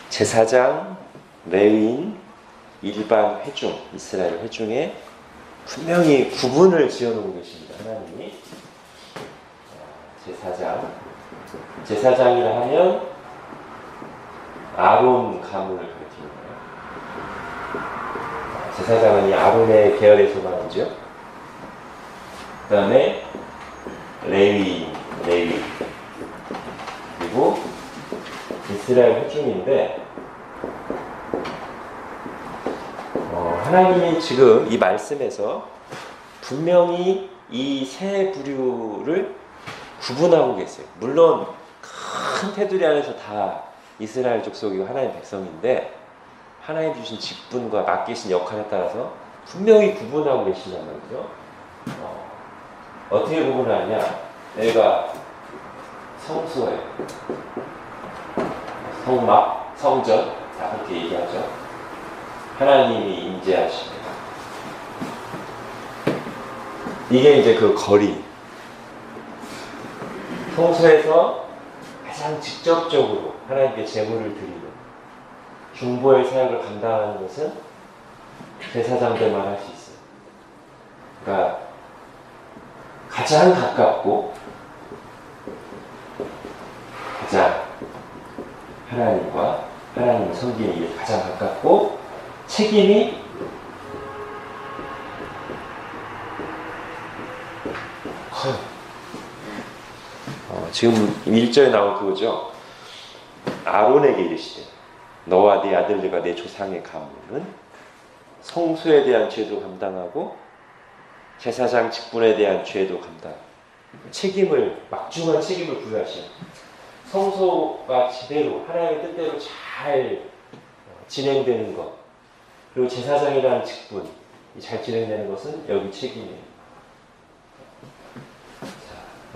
제사장, 레위인, 일반 회중, 이스라엘 회중에 분명히 구분을 지어놓고 계십니다. 하나님이. 제사장이라 하면 아론 가문을 가리키는 거예요. 제사장은 이 아론의 계열에서 말이죠. 그 다음에 레위, 그리고 이스라엘 회중인데, 하나님이 지금 이 말씀에서 분명히 이 세 부류를 구분하고 계세요. 물론 큰 테두리 안에서 다 이스라엘 족속이고 하나님 백성인데, 하나님 주신 직분과 맡기신 역할에 따라서 분명히 구분하고 계시단 말이죠. 어떻게 구분하냐? 내가 성소에, 성막, 성전, 그렇게 얘기하죠. 하나님이 임재하십니다. 이게 이제 그 거리. 성소에서 가장 직접적으로 하나님께 제물을 드리는 중보의 사역을 감당하는 것은 제사장들만 할 수 있어요. 그러니까 가장 가깝고 가장 하나님과 하나님을 섬기는 일에 가장 가깝고 책임이 커요. 지금 1절에 나온 그거죠. 아론에게 이르시되 너와 네 아들들과 내 조상의 가문은 성소에 대한 죄도 감당하고 제사장 직분에 대한 죄도 감당하고 막중한 책임을 부여하시는, 성소가 제대로 하나님의 뜻대로 잘 진행되는 것, 그리고 제사장이라는 직분이 잘 진행되는 것은 여기 책임이에요.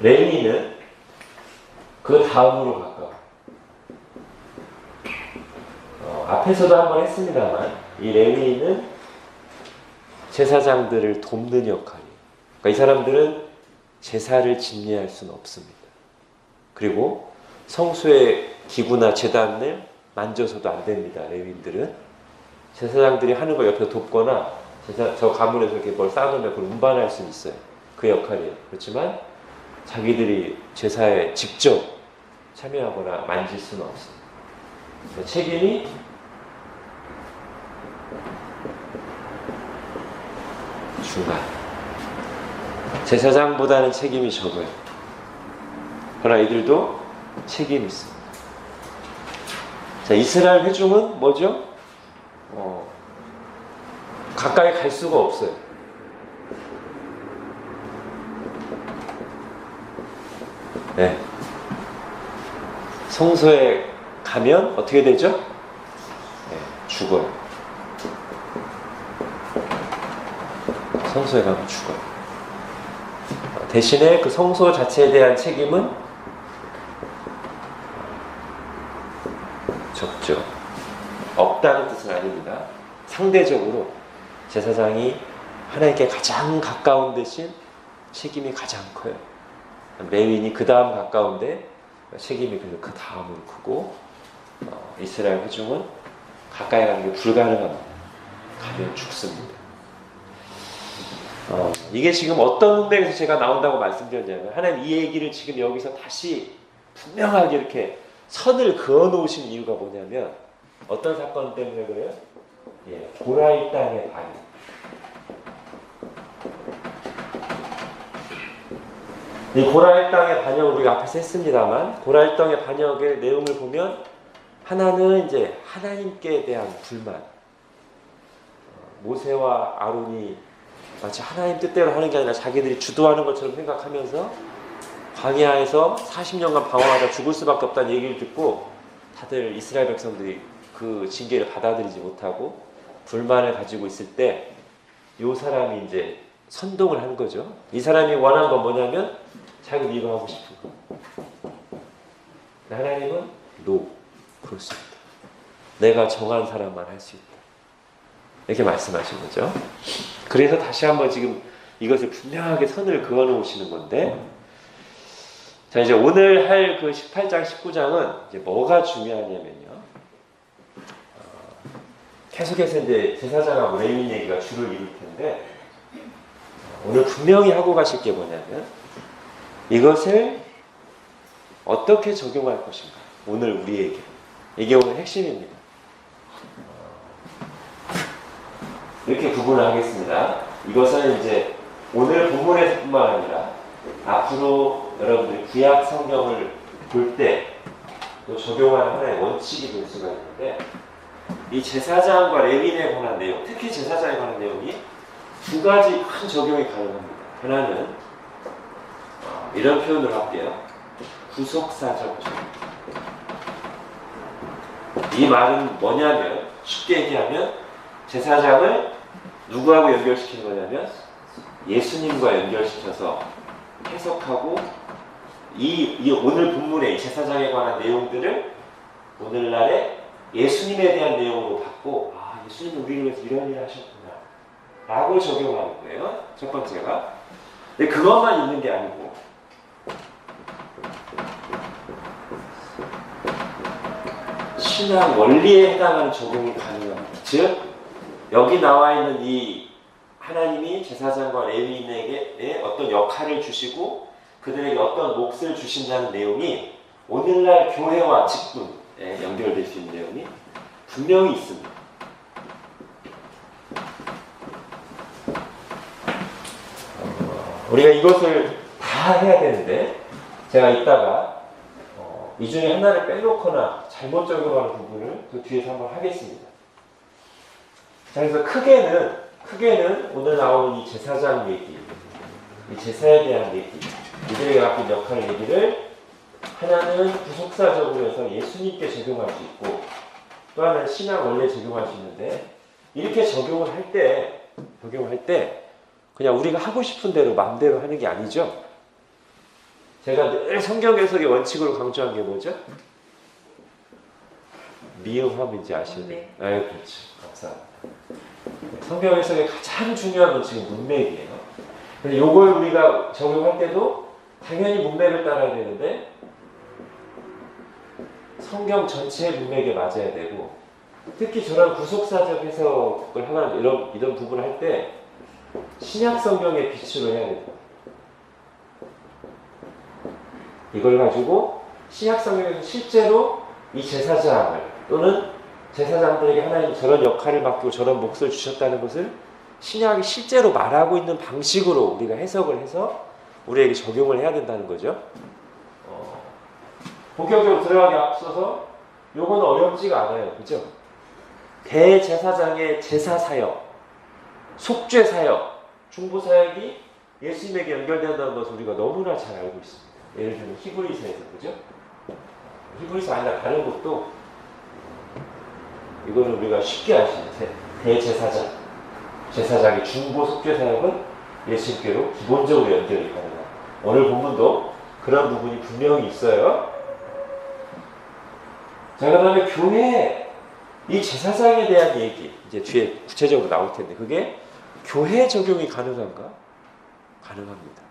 레위는 그 다음으로 가까워. 앞에서도 한번 했습니다만 이 레위인은 제사장들을 돕는 역할이에요. 그러니까 이 사람들은 제사를 집례할 수는 없습니다. 그리고 성소의 기구나 제단을 만져서도 안 됩니다. 레위인들은 제사장들이 하는 걸 옆에서 돕거나 저 가문에서 이렇게 뭘 쌓아놓으면 그걸 운반할 수는 있어요. 그 역할이에요. 그렇지만 자기들이 제사에 직접 참여하거나 만질 수는 없습니다. 책임이 중간. 제사장보다는 책임이 적어요. 그러나 이들도 책임이 있습니다. 자, 이스라엘 회중은 뭐죠? 가까이 갈 수가 없어요. 네. 성소에 가면 어떻게 되죠? 네, 죽어요. 성소에 가면 죽어요. 대신에 그 성소 자체에 대한 책임은 적죠. 없다는 뜻은 아닙니다. 상대적으로 제사장이 하나님께 가장 가까운 대신 책임이 가장 커요. 레위인이 그 다음 가까운데 책임이 그 다음으로 크고, 이스라엘 회중은 가까이 가는 게 불가능합니다. 가면 죽습니다. 이게 지금 어떤 문맥에서 제가 나온다고 말씀드렸냐면, 하나님 이 얘기를 지금 여기서 다시 분명하게 이렇게 선을 그어 놓으신 이유가 뭐냐면, 어떤 사건 때문에 그래요? 고라의 땅의 반역. 이 고라의 땅의 반역을 우리가 앞에서 했습니다만, 고라의 땅의 반역의 내용을 보면 하나는 이제 하나님께 대한 불만, 모세와 아론이 마치 하나님 뜻대로 하는 게 아니라 자기들이 주도하는 것처럼 생각하면서 광야에서 40년간 방황하다 죽을 수밖에 없다는 얘기를 듣고 다들 이스라엘 백성들이 그 징계를 받아들이지 못하고 불만을 가지고 있을 때 이 사람이 이제 선동을 한 거죠. 이 사람이 원한 건 뭐냐면 자기도 이거 하고 싶은 거. 하나님은 그럴 수 있다. 내가 정한 사람만 할 수 있다. 이렇게 말씀하신 거죠. 그래서 다시 한번 지금 이것을 분명하게 선을 그어 놓으시는 건데, 자, 이제 오늘 할 그 18장, 19장은 이제 뭐가 중요하냐면요. 계속해서 이제 제사장하고 레위인 얘기가 줄을 이룰 텐데 오늘 분명히 하고 가실 게 뭐냐면 이것을 어떻게 적용할 것인가. 오늘 우리에게. 이게 오늘 핵심입니다. 이렇게 구분을 하겠습니다. 이것은 이제 오늘 본문에서뿐만 아니라 앞으로 여러분들이 구약 성경을 볼 때 또 적용하는 하나의 원칙이 될 수가 있는데 이 제사장과 레위인에 관한 내용, 특히 제사장에 관한 내용이 두 가지 큰 적용이 가능합니다. 하나는 이런 표현을 할게요. 구속사적 적용. 이 말은 뭐냐면 쉽게 얘기하면 제사장을 누구하고 연결시키는 거냐면 예수님과 연결시켜서 해석하고 이 오늘 본문의 제사장에 관한 내용들을 오늘날의 예수님에 대한 내용으로 받고 예수님은 우리를 위해서 이런 일을 하셨구나 라고 적용하는 거예요. 첫 번째가. 근데 그것만 있는 게 아니고 신앙 원리에 해당하는 적용이 가능합니다. 즉 여기 나와 있는 이 하나님이 제사장과 레위인에게 어떤 역할을 주시고 그들에게 어떤 몫을 주신다는 내용이 오늘날 교회와 직분에 연결될 수 있는 내용이 분명히 있습니다. 우리가 이것을 다 해야 되는데 제가 이따가 이 중에 하나를 빼놓거나 잘못 적용하는 부분을 그 뒤에서 한번 하겠습니다. 자, 그래서 크게는 오늘 나오는 이 제사장 얘기, 이 제사에 대한 얘기, 이들에게 맡긴 역할 얘기를 하나는 구속사적으로 해서 예수님께 적용할 수 있고 또 하나는 신앙 원리에 적용할 수 있는데 이렇게 적용을 할 때 그냥 우리가 하고 싶은 대로 마음대로 하는 게 아니죠. 제가 늘 성경 해석의 원칙으로 강조한 게 뭐죠? 미음함인지 아시죠? 네. 그렇죠. 감사합니다. 성경 해석의 가장 중요한 원칙은 문맥이에요. 근데 이걸 우리가 적용할 때도 당연히 문맥을 따라야 되는데 성경 전체의 문맥에 맞아야 되고 특히 저런 구속사적 해석을 하는 이런 부분을 할 때 신약 성경의 빛으로 해야 됩니다. 이걸 가지고 신약 성경에서 실제로 이 제사장을 또는 제사장들에게 하나님이 저런 역할을 맡기고 저런 몫을 주셨다는 것을 신약이 실제로 말하고 있는 방식으로 우리가 해석을 해서 우리에게 적용을 해야 된다는 거죠. 본격적으로 들어가기 앞서서 요건 어렵지가 않아요. 그죠? 대제사장의 제사사역, 속죄사역, 중보사역이 예수님에게 연결된다는 것을 우리가 너무나 잘 알고 있습니다. 예를 들면 히브리서에서, 그죠? 히브리서 아니라 다른 것도 이거는 우리가 쉽게 알 수 있는 대제사장, 제사장의 중보 속죄사역은 예수님께로 기본적으로 연결이 가능합니다. 오늘 본문도 그런 부분이 분명히 있어요. 자, 그 다음에 교회, 이 제사장에 대한 얘기, 이제 뒤에 구체적으로 나올 텐데, 그게 교회 적용이 가능한가? 가능합니다.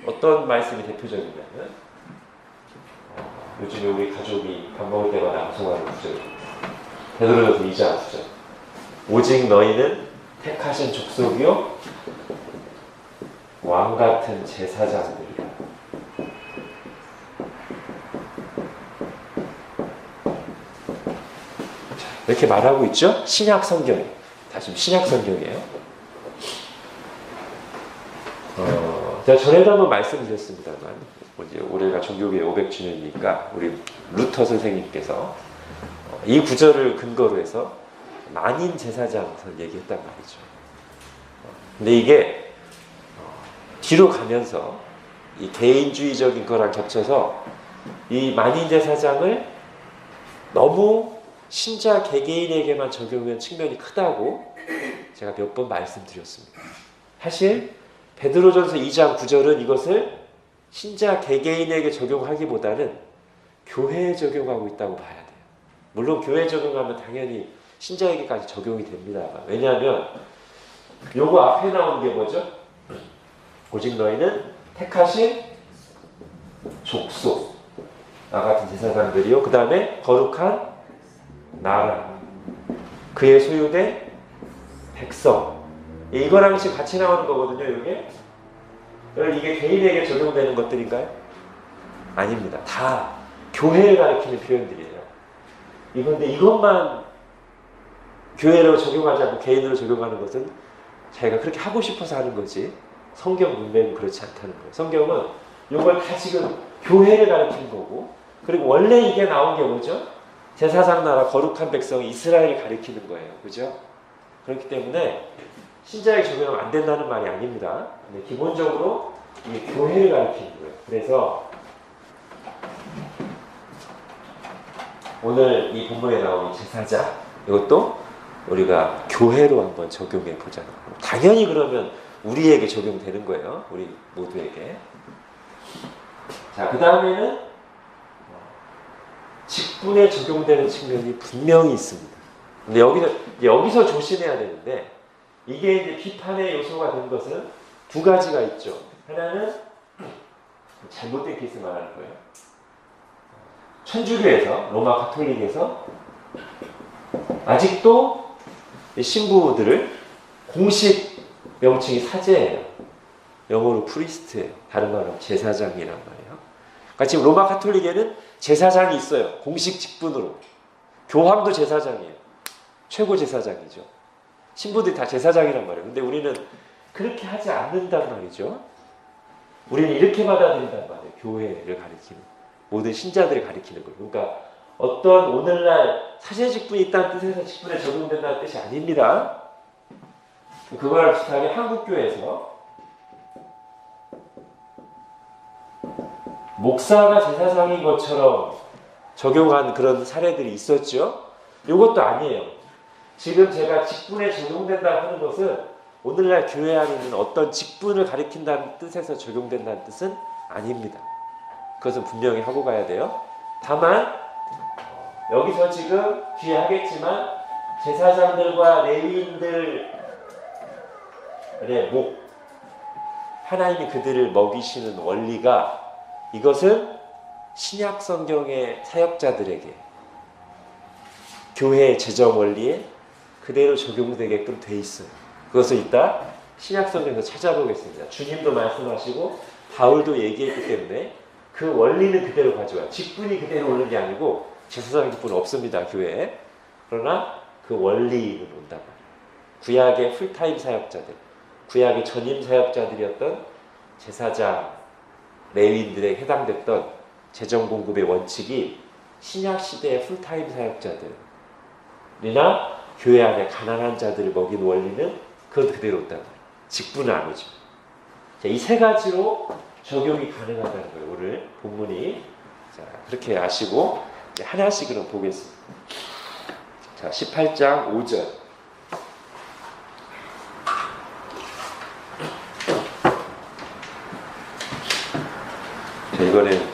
어떤 말씀이 대표적이냐면, 요즘에 우리 가족이 밥 먹을 때마다 암송하는 구절, 베드로전서 2장 9절. 오직 너희는 택하신 족속이요, 왕 같은 제사장들이라. 이렇게 말하고 있죠? 신약 성경에. 다시 신약 성경이에요. 제가 전에도 한번 말씀드렸습니다만, 이제 올해가 종교개혁 500주년이니까 우리 루터 선생님께서 이 구절을 근거로 해서 만인 제사장을 얘기했단 말이죠. 근데 이게 뒤로 가면서 이 개인주의적인 거랑 겹쳐서 이 만인 제사장을 너무 신자 개개인에게만 적용한 측면이 크다고 제가 몇 번 말씀드렸습니다. 사실 베드로전서 2장 9절은 이것을 신자 개개인에게 적용하기보다는 교회에 적용하고 있다고 봐야 돼요. 물론 교회에 적용하면 당연히 신자에게까지 적용이 됩니다. 왜냐하면 요거 앞에 나오는 게 뭐죠? 오직 너희는 택하신 족속, 나 같은 제사장들이요. 그 다음에 거룩한 나라. 그의 소유된 백성. 이거랑 지금 같이 나오는 거거든요, 이게. 이게 개인에게 적용되는 것들인가요? 아닙니다. 다 교회를 가리키는 표현들이에요. 이건데 이것만 교회로 적용하지 않고 개인으로 적용하는 것은 자기가 그렇게 하고 싶어서 하는 거지 성경 문맥은 그렇지 않다는 거예요. 성경은 이걸 다 지금 교회를 가리키는 거고, 그리고 원래 이게 나온 게 뭐죠? 제사장 나라 거룩한 백성 이스라엘을 가리키는 거예요. 그죠? 그렇기 때문에 신자에게 적용하면 안 된다는 말이 아닙니다. 근데 기본적으로 이게 교회를 가리키는 거예요. 그래서 오늘 이 본문에 나온 제사장, 이것도 우리가 교회로 한번 적용해 보자. 당연히 그러면 우리에게 적용되는 거예요. 우리 모두에게. 자, 그 다음에는 직분에 적용되는 측면이 분명히 있습니다. 근데 여기서 조심해야 되는데, 이게 이제 비판의 요소가 된 것은 두 가지가 있죠. 하나는 잘못된 케이스 말하는 거예요. 천주교에서, 로마 가톨릭에서 아직도 신부들을 공식 명칭이 사제예요. 영어로 프리스트예요. 다른 말로 제사장이란 말이에요. 그러니까 지금 로마 가톨릭에는 제사장이 있어요. 공식 직분으로. 교황도 제사장이에요. 최고 제사장이죠. 신부들이 다 제사장이란 말이에요. 근데 우리는 그렇게 하지 않는단 말이죠. 우리는 이렇게 받아들인단 말이에요. 교회를 가리키는, 모든 신자들을 가리키는 거예요. 그러니까 어떤 오늘날 사제 직분이 있다는 뜻에서 직분에 적용된다는 뜻이 아닙니다. 그거랑 비슷하게 한국교회에서 목사가 제사장인 것처럼 적용한 그런 사례들이 있었죠. 이것도 아니에요. 지금 제가 직분에 적용된다고 하는 것은 오늘날 교회 안에 있는 어떤 직분을 가리킨다는 뜻에서 적용된다는 뜻은 아닙니다. 그것은 분명히 하고 가야 돼요. 다만 여기서 지금 뒤에 하겠지만 제사장들과 레위인들의 목, 하나님이 그들을 먹이시는 원리가, 이것은 신약 성경의 사역자들에게 교회의 재정 원리에 그대로 적용되게끔 돼 있어요. 그것을 이따 신약 성경에서 찾아보겠습니다. 주님도 말씀하시고 바울도 얘기했기 때문에 그 원리는 그대로 가져와요. 직분이 그대로 오는 게 아니고 제사장 직분은 없습니다, 교회에. 그러나 그 원리는 온단 말이에요. 구약의 풀타임 사역자들, 구약의 전임 사역자들이었던 제사장, 레위인들에 해당됐던 재정 공급의 원칙이 신약 시대의 풀타임 사역자들이나 교회 안에 가난한 자들을 먹인 원리는 그건 그대로 온단 말이에요. 직분은 아니죠. 이 세 가지로 적용이 가능하다는 거예요. 오늘 본문이. 자, 그렇게 아시고 하나씩 그럼 보겠습니다. 자, 18장 5절. 자, 이번엔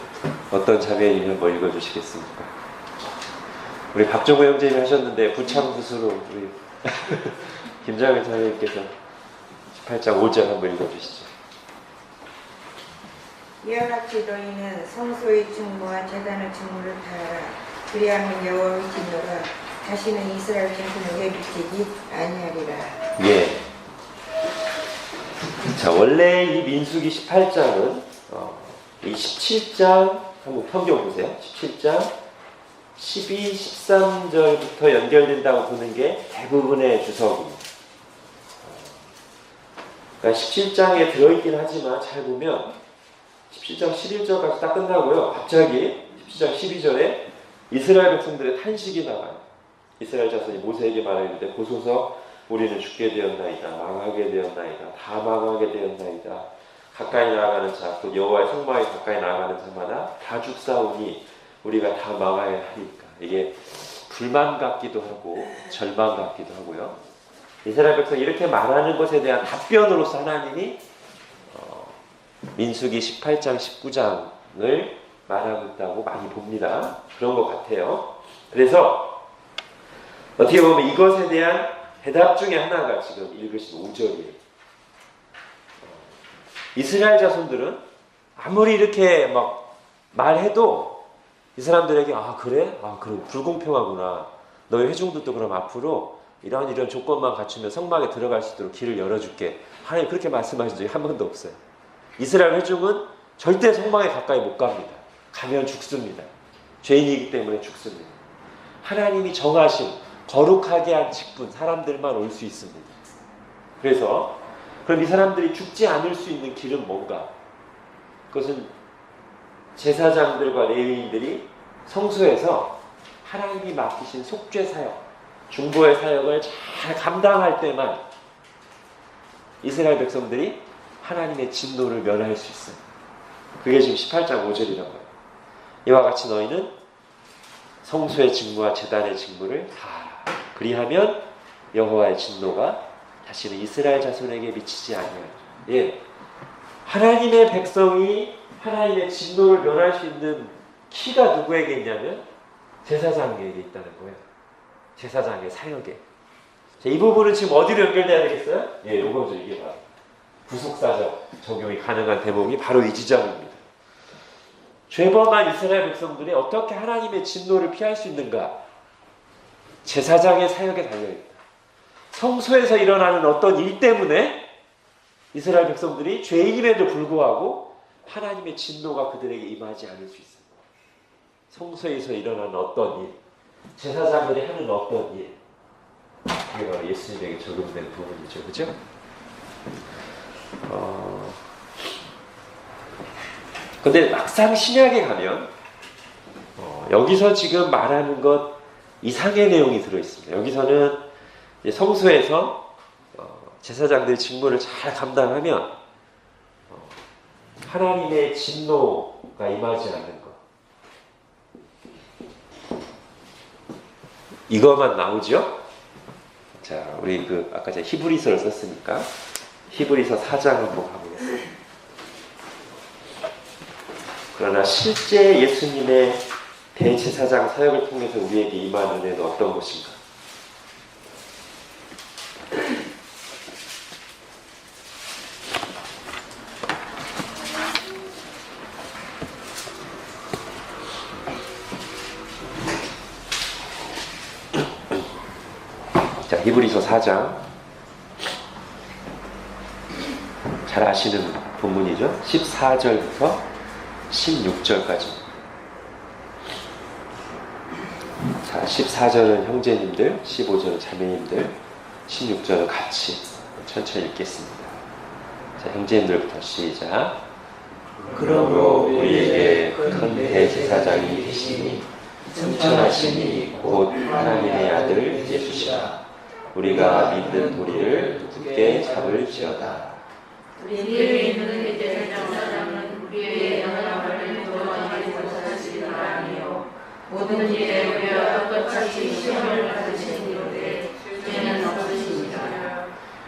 어떤 자매님이 뭐 읽어주시겠습니까? 우리 박정호 형제님이 하셨는데 부참 스스로 우리 김장현 자매님께서 18장 5절 한번 읽어주시죠. 이와 같이 너희는 성소의 증거와 제단의 증거를 다하라. 그리하면 여호와의 진노가 다시는 이스라엘 자손에게 미치지 아니하리라. 예. 자, 원래 이 민수기 18장은 이 17장 한번 평경 보세요. 17장 12, 13절부터 연결된다고 보는 게 대부분의 주석입니다. 그러니까 17장에 들어있긴 하지만 잘 보면 17장 11절까지 딱 끝나고요. 갑자기 17장 12절에 이스라엘 백성들의 탄식이 나와요. 이스라엘 자손이 모세에게 말하는데 보소서 우리는 죽게 되었나이다. 망하게 되었나이다. 다 망하게 되었나이다. 가까이 나아가는 자, 곧 여호와의 성막에 가까이 나아가는 자마다 다 죽사오니 우리가 다 망하여 하리까. 이게 불만 같기도 하고 절망 같기도 하고요. 이스라엘 백성이 이렇게 말하는 것에 대한 답변으로서 하나님이 민수기 18장 19장을 말하고 있다고 많이 봅니다. 그런 것 같아요. 그래서 어떻게 보면 이것에 대한 대답 중에 하나가 지금 읽으신 5절이에요. 이스라엘 자손들은 아무리 이렇게 막 말해도 이 사람들에게 그래? 그럼 불공평하구나. 너희 회중들도 그럼 앞으로 이런 조건만 갖추면 성막에 들어갈 수 있도록 길을 열어줄게. 하나님 그렇게 말씀하신 적이 한 번도 없어요. 이스라엘 회중은 절대 성막에 가까이 못 갑니다. 가면 죽습니다. 죄인이기 때문에 죽습니다. 하나님이 정하신 거룩하게 한 직분, 사람들만 올 수 있습니다. 그래서 그럼 이 사람들이 죽지 않을 수 있는 길은 뭔가? 그것은 제사장들과 레위인들이 성소에서 하나님이 맡기신 속죄 사역, 중보의 사역을 잘 감당할 때만 이스라엘 백성들이 하나님의 진노를 면할 수 있어요. 그게 지금 18장 5절이라고 해요. 이와 같이 너희는 성소의 직무와 제단의 직무를 다하라. 그리하면 여호와의 진노가 다시는 이스라엘 자손에게 미치지 아니하리라. 예, 하나님의 백성이 하나님의 진노를 면할 수 있는 키가 누구에게 있냐면 제사장에게 있다는 거예요. 제사장의 사역에. 자, 이 부분은 지금 어디로 연결돼야 되겠어요? 예, 요거죠. 이게 바로 구속사적 적용이 가능한 대목이 바로 이 지점입니다. 죄범한 이스라엘 백성들이 어떻게 하나님의 진노를 피할 수 있는가? 제사장의 사역에 달려있다. 성소에서 일어나는 어떤 일 때문에 이스라엘 백성들이 죄인임에도 불구하고 하나님의 진노가 그들에게 임하지 않을 수 있어요. 성소에서 일어나는 어떤 일, 제사장들이 하는 어떤 일, 그게 바로 예수님에게 적용된 부분이죠. 그죠? 근데 막상 신약에 가면 여기서 지금 말하는 것 이상의 내용이 들어있습니다. 여기서는 이제 성소에서 제사장들의 직무를 잘 감당하면 하나님의 진노가 임하지 않는 것, 이것만 나오죠? 자, 우리 아까 제가 히브리서를 썼으니까 히브리서 4장 한번 가보겠습니다. 그러나 실제 예수님의 대제사장 사역을 통해서 우리에게 임한 은혜는 어떤 것인가? 자, 히브리서 4장 잘 아시는 본문이죠. 14절부터 16절까지. 자, 14절은 형제님들, 15절은 자매님들, 16절은 같이 천천히 읽겠습니다. 자, 형제님들부터 시작. 그러므로 우리에게 큰 대제사장이 계시니 승천하시니 곧 하나님의 아들 예수시라. 우리가 믿는 도리를 굳게 잡을지어다. 우리의 있는 대제사장은 우리의 영광을 도와주고 사시는 아니요 모든 일에 우리와 똑같이 시험을 받으신 이유에 죄는 없으십니다.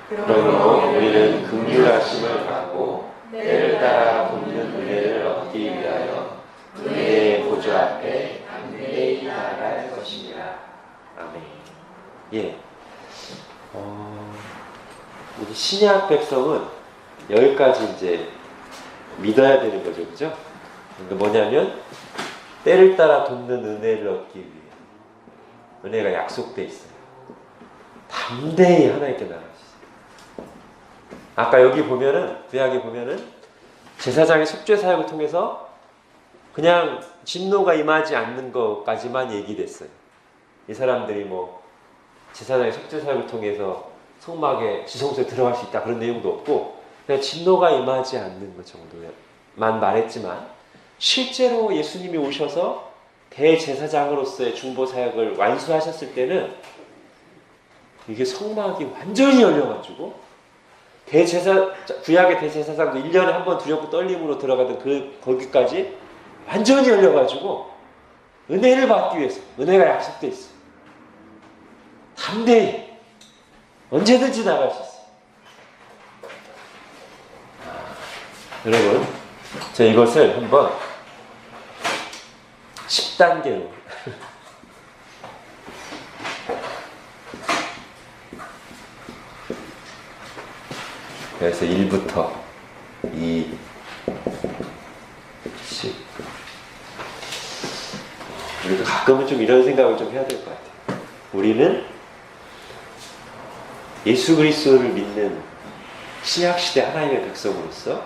그러므로 우리는 긍휼하심을 받고 때를 따라 돕는 은혜를 얻기 위하여 은혜의 보좌 앞에 담대히 나아갈 것입니다. 아멘. 예. 우리 신약 백성은 여기까지 이제 믿어야 되는 거죠, 그죠? 그러니까 뭐냐면 때를 따라 돕는 은혜를 얻기 위해 은혜가 약속돼 있어요. 담대히 하나님께 나아갈 수 있어요. 아까 여기 보면은 구약에 보면은 제사장의 속죄 사역을 통해서 그냥 진노가 임하지 않는 것까지만 얘기됐어요. 이 사람들이 뭐 제사장의 속죄 사역을 통해서 성막에 지성소에 들어갈 수 있다 그런 내용도 없고 그냥 진노가 임하지 않는 것 정도만 말했지만 실제로 예수님이 오셔서 대제사장으로서의 중보 사역을 완수하셨을 때는 이게 성막이 완전히 열려가지고 구약의 대제사장도 1년에 한 번 두렵고 떨림으로 들어가던 거기까지 완전히 열려가지고 은혜를 받기 위해서 은혜가 약속돼 있어요. 담대히 언제든지 나갈 수 있어요. 여러분, 저 이것을 한번 10단계로 그래서 1부터 2, 10 우리도 가끔은 좀 이런 생각을 좀 해야 될 것 같아요. 우리는 예수 그리스도를 믿는 신약시대 하나님의 백성으로서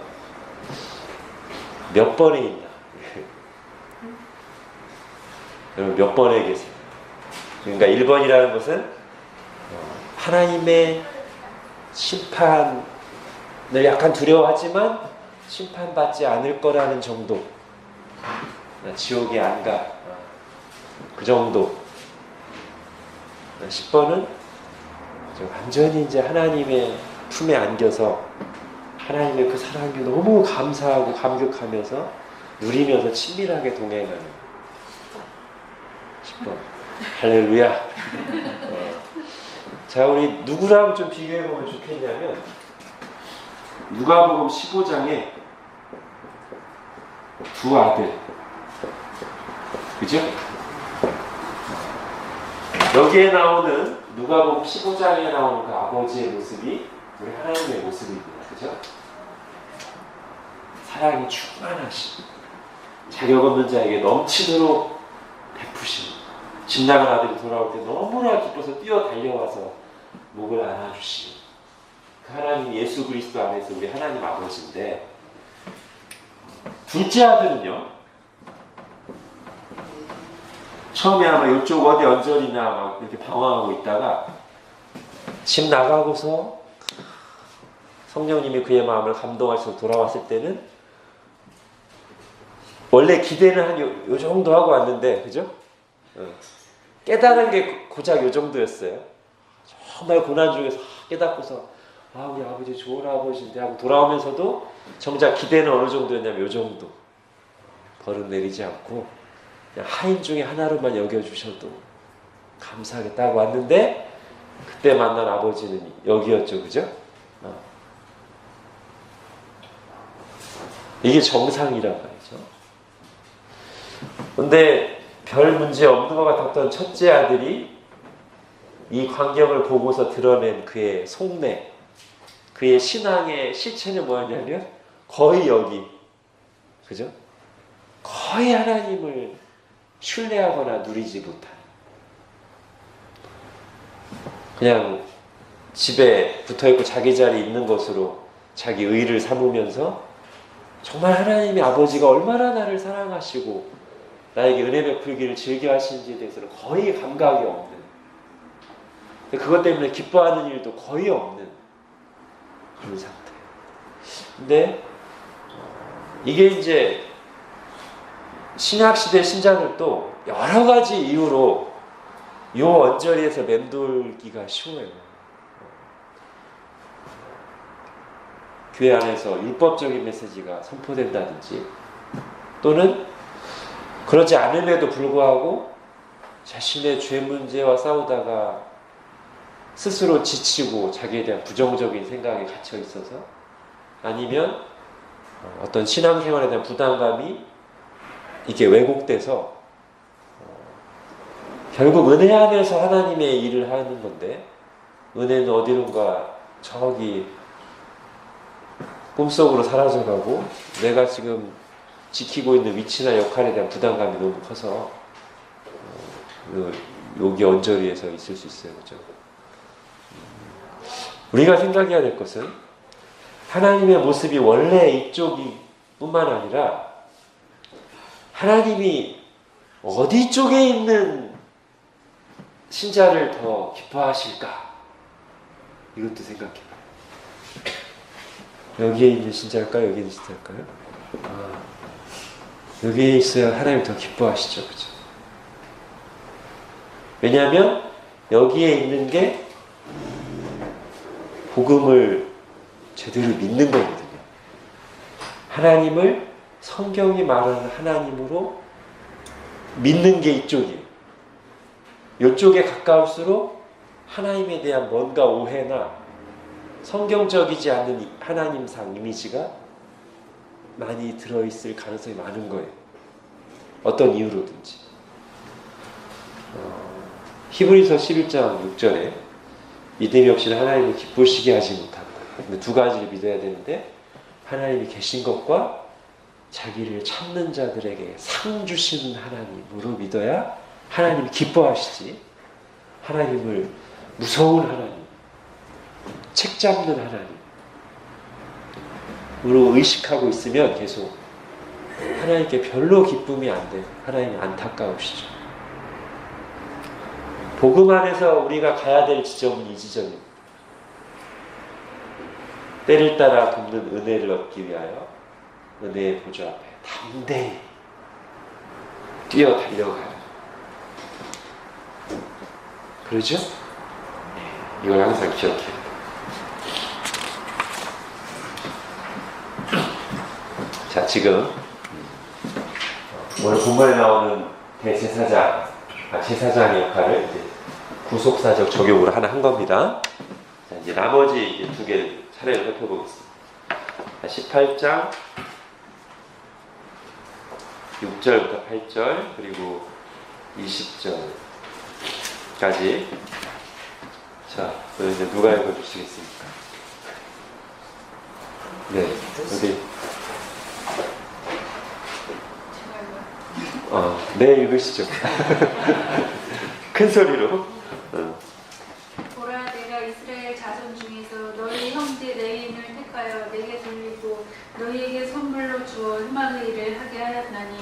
몇 번에 있나? 여러분 몇 번에 계세요? 그러니까 1번이라는 것은 하나님의 심판을 약간 두려워하지만 심판받지 않을 거라는 정도. 지옥에 안 가. 그 정도. 10번은 완전히 이제 하나님의 품에 안겨서 하나님의 그 사랑에 너무 감사하고 감격하면서 누리면서 친밀하게 동행하는 10번. 할렐루야. 자, 우리 누구랑 좀 비교해보면 좋겠냐면 누가복음 15장에 두 아들, 그죠? 여기에 나오는 누가복음 15장에 나오는 그 아버지의 모습이 우리 하나님의 모습입니다. 그죠? 사랑이 충만하신, 자격 없는 자에게 넘치도록 베푸신, 집 나간 아들이 돌아올 때 너무나 기뻐서 뛰어 달려와서 목을 안아주신 그 하나님 예수 그리스도 안에서 우리 하나님 아버지인데, 둘째 아들은요, 처음에 아마 이쪽 어디 언저리나 막 이렇게 방황하고 있다가 집 나가고서 성령님이 그의 마음을 감동하셔서 돌아왔을 때는 원래 기대는 한 요 정도 하고 왔는데, 그죠? 깨달은 게 고작 요 정도였어요. 정말 고난 중에서 깨닫고서 우리 아버지 좋은 아버지인데 하고 돌아오면서도 정작 기대는 어느 정도였냐면 요 정도. 벌은 내리지 않고 그냥 하인 중에 하나로만 여겨주셔도 감사하겠다고 왔는데, 그때 만난 아버지는 여기였죠. 그죠? 이게 정상이란 말이죠. 근데 별 문제 없는 것 같았던 첫째 아들이 이 광경을 보고서 드러낸 그의 속내, 그의 신앙의 실체는 뭐였냐면 거의 여기, 그죠? 거의 하나님을 신뢰하거나 누리지 못한, 그냥 집에 붙어있고 자기 자리에 있는 것으로 자기 의를 삼으면서 정말 하나님의 아버지가 얼마나 나를 사랑하시고 나에게 은혜 베풀기를 즐겨 하시는지에 대해서는 거의 감각이 없는, 그것 때문에 기뻐하는 일도 거의 없는 그런 상태. 근데 이게 이제 신약시대 신자들도 여러 가지 이유로 요 언저리에서 맴돌기가 쉬워요. 교회 안에서 율법적인 메시지가 선포된다든지, 또는 그러지 않음에도 불구하고 자신의 죄 문제와 싸우다가 스스로 지치고 자기에 대한 부정적인 생각에 갇혀 있어서, 아니면 어떤 신앙생활에 대한 부담감이 이게 왜곡돼서 결국 은혜 안에서 하나님의 일을 하는 건데, 은혜는 어디론가 저기 꿈속으로 사라져가고 내가 지금 지키고 있는 위치나 역할에 대한 부담감이 너무 커서 여기 언저리에서 있을 수 있어요. 그죠? 우리가 생각해야 될 것은 하나님의 모습이 원래 이쪽이 뿐만 아니라 하나님이 어디 쪽에 있는 신자를 더 기뻐하실까? 이것도 생각해봐요. 여기에 있는 신자일까요? 여기에 있는 신자일까요? 여기에 있어야 하나님이 더 기뻐하시죠. 그죠? 왜냐하면 여기에 있는 게 복음을 제대로 믿는 거거든요. 하나님을 성경이 말하는 하나님으로 믿는 게 이쪽이에요. 이쪽에 가까울수록 하나님에 대한 뭔가 오해나 성경적이지 않은 하나님상 이미지가 많이 들어있을 가능성이 많은 거예요. 어떤 이유로든지. 히브리서 11장 6절에 믿음이 없이는 하나님을 기쁘시게 하지 못한다. 근데 두 가지를 믿어야 되는데, 하나님이 계신 것과 자기를 찾는 자들에게 상 주시는 하나님으로 믿어야 하나님이 기뻐하시지, 하나님을 무서운 하나님, 책 잡는 하나님으로 의식하고 있으면 계속 하나님께 별로 기쁨이 안 돼요. 하나님이 안타까우시죠. 복음 안에서 우리가 가야 될 지점은 이 지점입니다. 때를 따라 돕는 은혜를 얻기 위하여 은혜의 보좌 앞에 담대히 뛰어 달려가라. 그러죠? 이걸 항상 기억해요. 자, 지금 오늘 본문에 나오는 대제사장, 제사장의 역할을 이제 구속사적 적용으로 하나 한 겁니다. 자, 이제 나머지 이제 두 개를 차례로 살펴보겠습니다. 18장 6절부터 8절 그리고 20절까지. 자, 그럼 이제 누가 읽어주시겠습니까? 네, 어디? 네, 읽으시죠. 큰 소리로. 보라, 내가 이스라엘 자손 중에서 너희 형제 레위인을 택하여 내게 돌리고 너희에게 선물로 주어 희망의 일을 하게 하였나니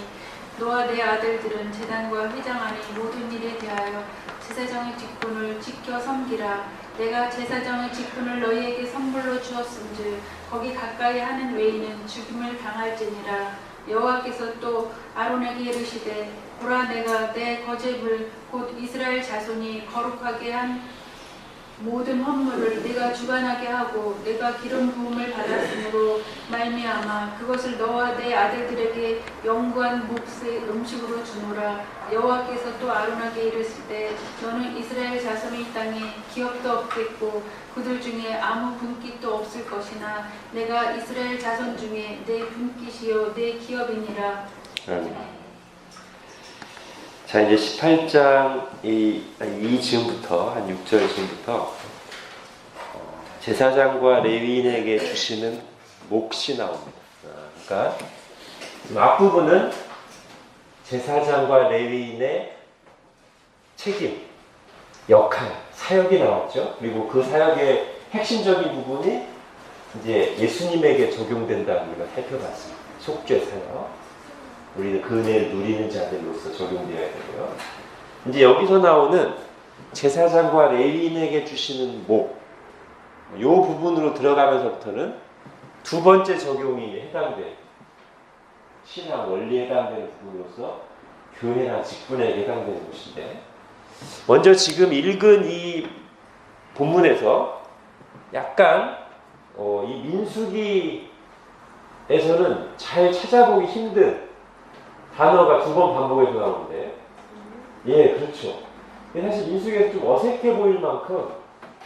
너와 내 아들들은 제단과 회장 안의 모든 일에 대하여 제사장의 직분을 지켜 섬기라. 내가 제사장의 직분을 너희에게 선물로 주었은즉 거기 가까이 하는 외인은 죽임을 당할지니라. 여호와께서 또 아론에게 이르시되 보라, 내가 내 거제물 곧 이스라엘 자손이 거룩하게 한 모든 헌물을 내가 주관하게 하고 내가 기름 부음을 받았으므로 말미암아 그것을 너와 내 아들들에게 영구한 몫의 음식으로 주노라. 여호와께서 또 아론에게 이르시되 너는 이스라엘 자손의 이 땅에 기업도 없겠고 그들 중에 아무 분깃도 없을 것이나 내가 이스라엘 자손 중에 내 분깃이요 내 기업이니라. 자, 이제 18장 이 즈음부터 한 6절 즈음부터 제사장과 레위인에게 주시는 몫이 나옵니다. 그러니까 앞부분은 제사장과 레위인의 책임, 역할, 사역이 나왔죠. 그리고 그 사역의 핵심적인 부분이 이제 예수님에게 적용된다는 걸 살펴봤습니다. 속죄 사역. 우리는 그 은혜를 누리는 자들로서 적용되어야 되고요. 이제 여기서 나오는 제사장과 레위인에게 주시는 목, 이 부분으로 들어가면서부터는 두 번째 적용이 해당돼요. 신앙 원리에 해당되는 부분으로서 교회나 직분에 해당되는 것인데, 먼저 지금 읽은 이 본문에서 약간 이 민수기에서는 잘 찾아보기 힘든 단어가 두 번 반복해서 나오는데, 예, 그렇죠. 사실 민수기에서 좀 어색해 보일 만큼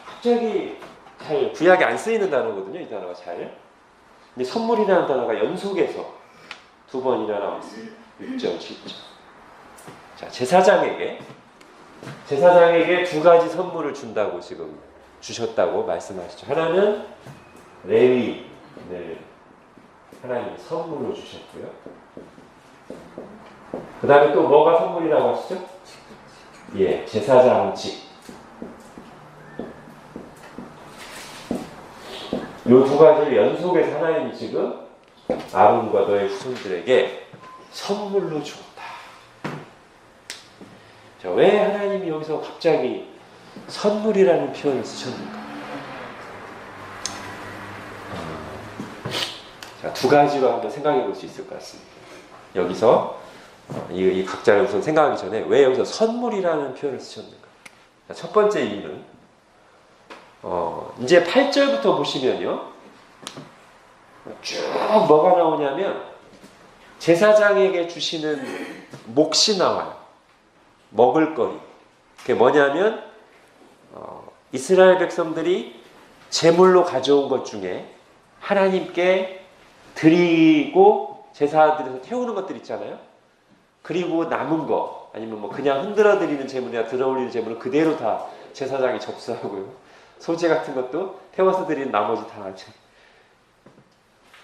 갑자기 잘 구약에 안 쓰이는 단어거든요. 이 단어가 잘. 근데 선물이라는 단어가 연속해서 두 번이나 나오고 있습니다. 6절, 7절. 자, 제사장에게 두 가지 선물을 준다고 지금 주셨다고 말씀하시죠. 하나는 레위인을 하나님이 선물로 주셨고요. 그 다음에 또 뭐가 선물이라고 하시죠? 예, 제사장직. 이 두 가지를 연속해서 하나님이 지금 아론과 너의 후손들에게 선물로 주었다. 자, 왜 하나님이 여기서 갑자기 선물이라는 표현을 쓰셨는가? 자, 두 가지로 한번 생각해 볼 수 있을 것 같습니다. 여기서 이 각자를 우선 생각하기 전에 왜 여기서 선물이라는 표현을 쓰셨는가? 자, 첫 번째 이유는 이제 8절부터 보시면요, 쭉 뭐가 나오냐면 제사장에게 주시는 몫이 나와요. 먹을거리. 그게 뭐냐면 이스라엘 백성들이 제물로 가져온 것 중에 하나님께 드리고 제사들에서 태우는 것들 있잖아요. 그리고 남은 거, 아니면 뭐 그냥 흔들어 드리는 제물이나 들어올리는 제물은 그대로 다 제사장이 접수하고요. 소재 같은 것도 태워서 드리는 나머지 다 하죠.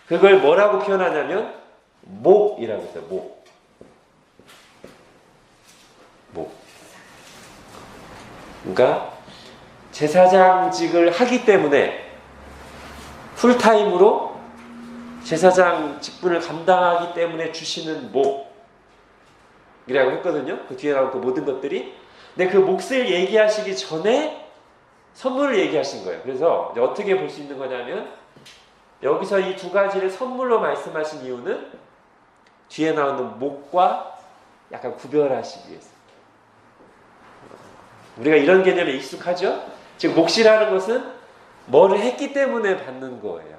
그걸 뭐라고 표현하냐면 목이라고 했어요. 목. 그러니까 제사장직을 하기 때문에 풀타임으로 제사장 직분을 감당하기 때문에 주시는 몫이라고 했거든요. 그 뒤에 나온 그 모든 것들이. 근데 그 몫을 얘기하시기 전에 선물을 얘기하신 거예요. 그래서 이제 어떻게 볼 수 있는 거냐면 여기서 이 두 가지를 선물로 말씀하신 이유는 뒤에 나오는 몫과 약간 구별하시기 위해서. 우리가 이런 개념에 익숙하죠? 즉 몫이라는 것은 뭐를 했기 때문에 받는 거예요.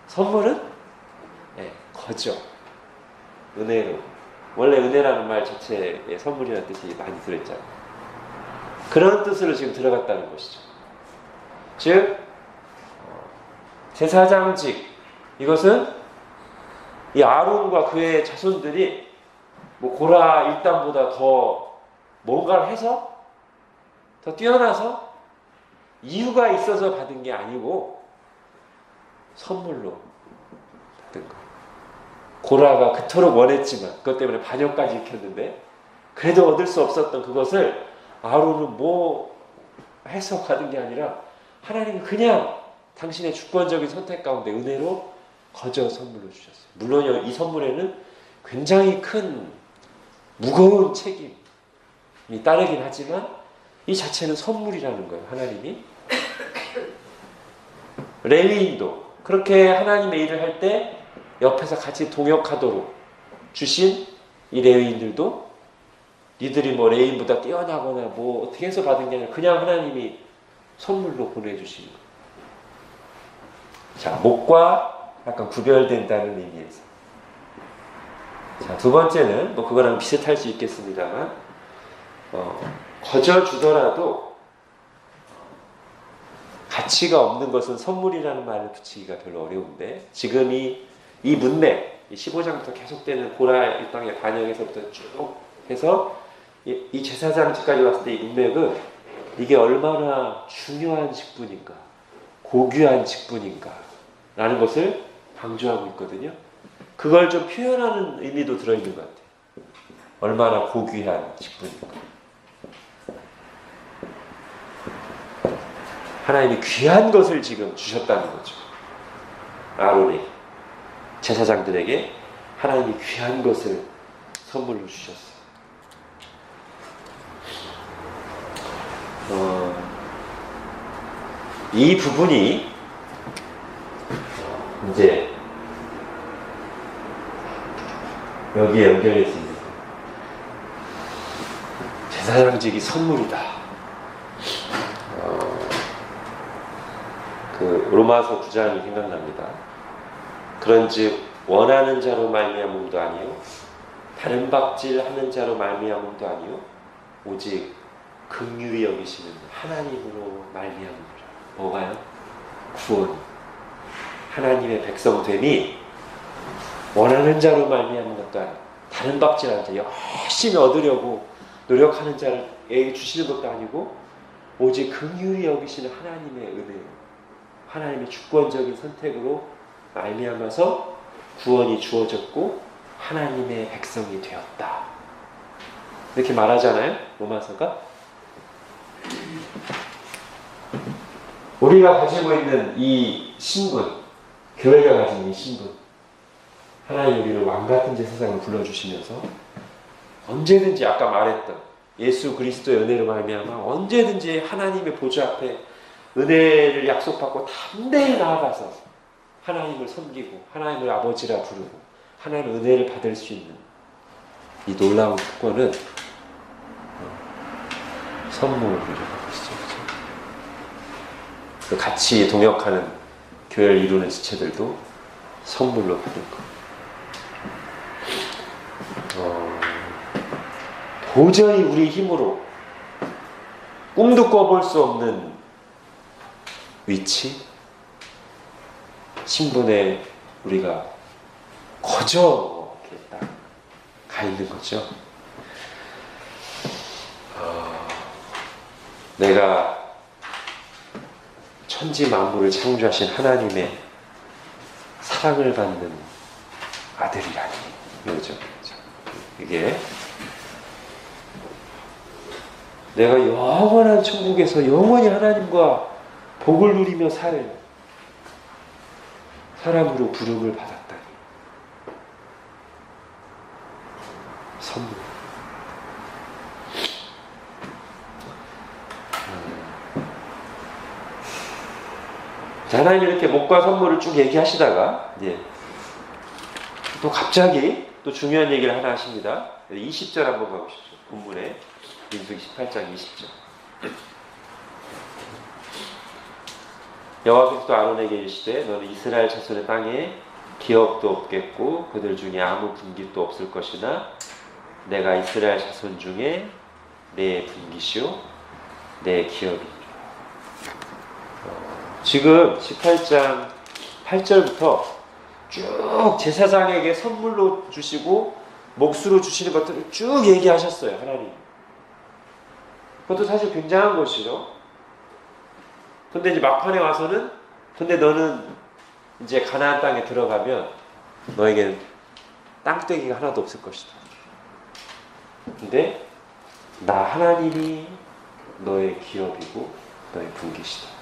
선물은 거저, 은혜로. 원래 은혜라는 말 자체에 선물이라는 뜻이 많이 들어있잖아요. 그런 뜻으로 지금 들어갔다는 것이죠. 즉 제사장직, 이것은 이 아론과 그의 자손들이 고라 일당보다 더 뭔가를 해서 더 뛰어나서 이유가 있어서 받은 게 아니고 선물로 받은 거예요. 고라가 그토록 원했지만 그것 때문에 반역까지 일으켰는데 그래도 얻을 수 없었던 그것을 아론은 뭐 해서 받은 게 아니라 하나님은 그냥 당신의 주권적인 선택 가운데 은혜로 거저 선물로 주셨어요. 물론 이 선물에는 굉장히 큰 무거운 책임이 따르긴 하지만 이 자체는 선물이라는 거예요. 하나님이. 레위인도 그렇게 하나님의 일을 할 때 옆에서 같이 동역하도록 주신 이 레위인들도 니들이 뭐 레위인보다 뛰어나거나 뭐 어떻게 해서 받은 게 아니라 그냥 하나님이 선물로 보내주신 거예요. 자, 몫과 약간 구별된다는 의미에서. 자, 두 번째는 뭐 그거랑 비슷할 수 있겠습니다만 거저 주더라도 가치가 없는 것은 선물이라는 말을 붙이기가 별로 어려운데 지금 이 문맥, 이 15장부터 계속되는 고라 일당의 반역에서부터 쭉 해서 이 제사장직까지 왔을 때 이 문맥은 이게 얼마나 중요한 직분인가, 고귀한 직분인가 라는 것을 강조하고 있거든요. 그걸 좀 표현하는 의미도 들어있는 것 같아요. 얼마나 고귀한 직분인가. 하나님이 귀한 것을 지금 주셨다는 거죠. 아론에게, 제사장들에게 하나님이 귀한 것을 선물로 주셨어요. 이 부분이 이제 여기에 연결될 수 있는 거예요. 제사장직이 선물이다. 그 로마서 9장이 생각납니다. 그런즉 원하는 자로 말미암음도 아니요 다른 박질하는 자로 말미암음도 아니요 오직 긍휼히 여기시는 하나님으로 말미암음이라. 뭐가요? 구원. 하나님의 백성됨이 원하는 자로 말미암은 것도 아니고 다른 박질하는 자, 열심히 얻으려고 노력하는 자에게 주시는 것도 아니고 오직 긍휼히 여기시는 하나님의 은혜로, 하나님의 주권적인 선택으로 말미암아서 구원이 주어졌고 하나님의 백성이 되었다. 이렇게 말하잖아요, 로마서가. 우리가 가지고 있는 이 신분, 교회가 가진 이 신분, 하나님 우리를 왕같은 제사장을 불러주시면서 언제든지 아까 말했던 예수 그리스도의 은혜로 말미암아 언제든지 하나님의 보좌 앞에 은혜를 약속받고 담대히 나아가서 하나님을 섬기고 하나님을 아버지라 부르고 하나님의 은혜를 받을 수 있는 이 놀라운 특권은 선물이라고 하시죠. 그 같이 동역하는 교회를 이루는 지체들도 선물로 받을 것. 도저히 우리 힘으로 꿈도 꿔볼 수 없는 위치, 신분에 우리가 거저 이렇게 딱 가 있는 거죠. 내가 천지 만물을 창조하신 하나님의 사랑을 받는 아들이라니, 이거죠. 이게 내가 영원한 천국에서 영원히 하나님과 복을 누리며 살 사람으로 부름을 받았다니. 선물. 자, 하나님이 이렇게 목과 선물을 쭉 얘기하시다가 이제 또 갑자기 또 중요한 얘기를 하나 하십니다. 20절 한번 가보십시오. 본문에 민수기 18장 20절. 여호와께서 또 아론에게 이르시되 너는 이스라엘 자손의 땅에 기업도 없겠고 그들 중에 아무 분깃도 없을 것이나 내가 이스라엘 자손 중에 내 분깃이요 내 기업이니라. 지금 18장 8절부터 쭉 제사장에게 선물로 주시고 몫으로 주시는 것들을 쭉 얘기하셨어요. 하나님. 그것도 사실 굉장한 것이죠. 근데 이제 막판에 와서는 근데 너는 이제 가나안 땅에 들어가면 너에게는 땅떼기가 하나도 없을 것이다. 근데 나 하나님이 너의 기업이고 너의 분깃이다.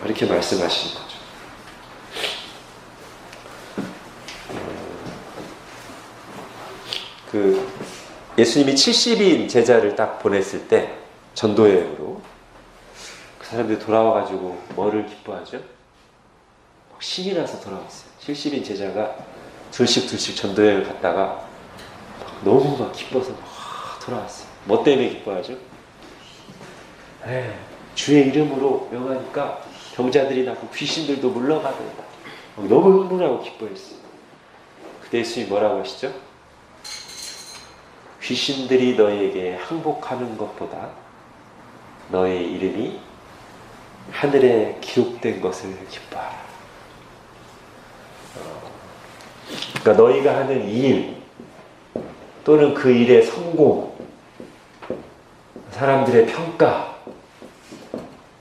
이렇게 말씀하시는 거죠. 그 예수님이 70인 제자를 딱 보냈을 때 전도여행으로 그 사람들이 돌아와가지고 뭐를 기뻐하죠? 신이 나서 돌아왔어요. 70인 제자가 둘씩 전도여행을 갔다가 너무 막 기뻐서 막 돌아왔어요. 뭐 때문에 기뻐하죠? 주의 이름으로 명하니까 병자들이 낫고 귀신들도 물러가고 너무 흥분하고 기뻐했어요. 그때 예수님이 뭐라고 하시죠? 귀신들이 너에게 항복하는 것보다 너의 이름이 하늘에 기록된 것을 기뻐하라. 그러니까 너희가 하는 일 또는 그 일의 성공, 사람들의 평가,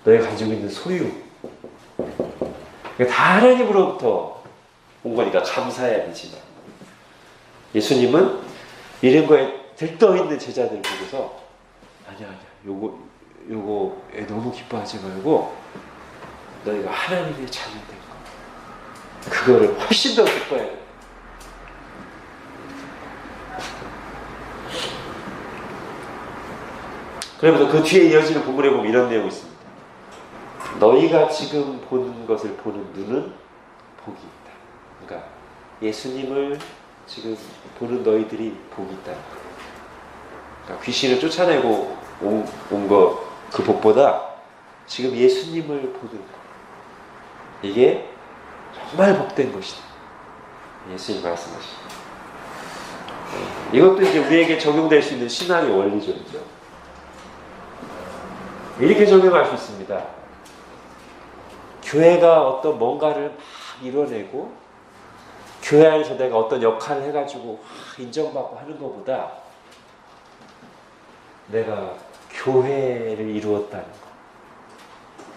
너희가 가지고 있는 소유, 다 하나님으로부터 온 거니까 감사해야 되지만 예수님은 이런 거에 들떠있는 제자들 보고서 아니야 요거에 너무 기뻐하지 말고 너희가 하나님의 자녀된 거 그거를 훨씬 더 기뻐해야 돼. 그러면서 그 뒤에 이어지는 본문에 보면 이런 내용이 있습니다. 너희가 지금 보는 것을 보는 눈은 복이 있다. 그러니까 예수님을 지금 보는 너희들이 복이 있다. 그러니까 귀신을 쫓아내고 온 거 그 복보다 지금 예수님을 보는 것, 이게 정말 복된 것이다. 예수님 말씀하시죠. 이것도 이제 우리에게 적용될 수 있는 신앙의 원리죠. 이렇게 적용할 수 있습니다. 교회가 어떤 뭔가를 막 이뤄내고 교회 안에서 내가 어떤 역할을 해가지고 인정받고 하는 것보다 내가 교회를 이루었다는 것,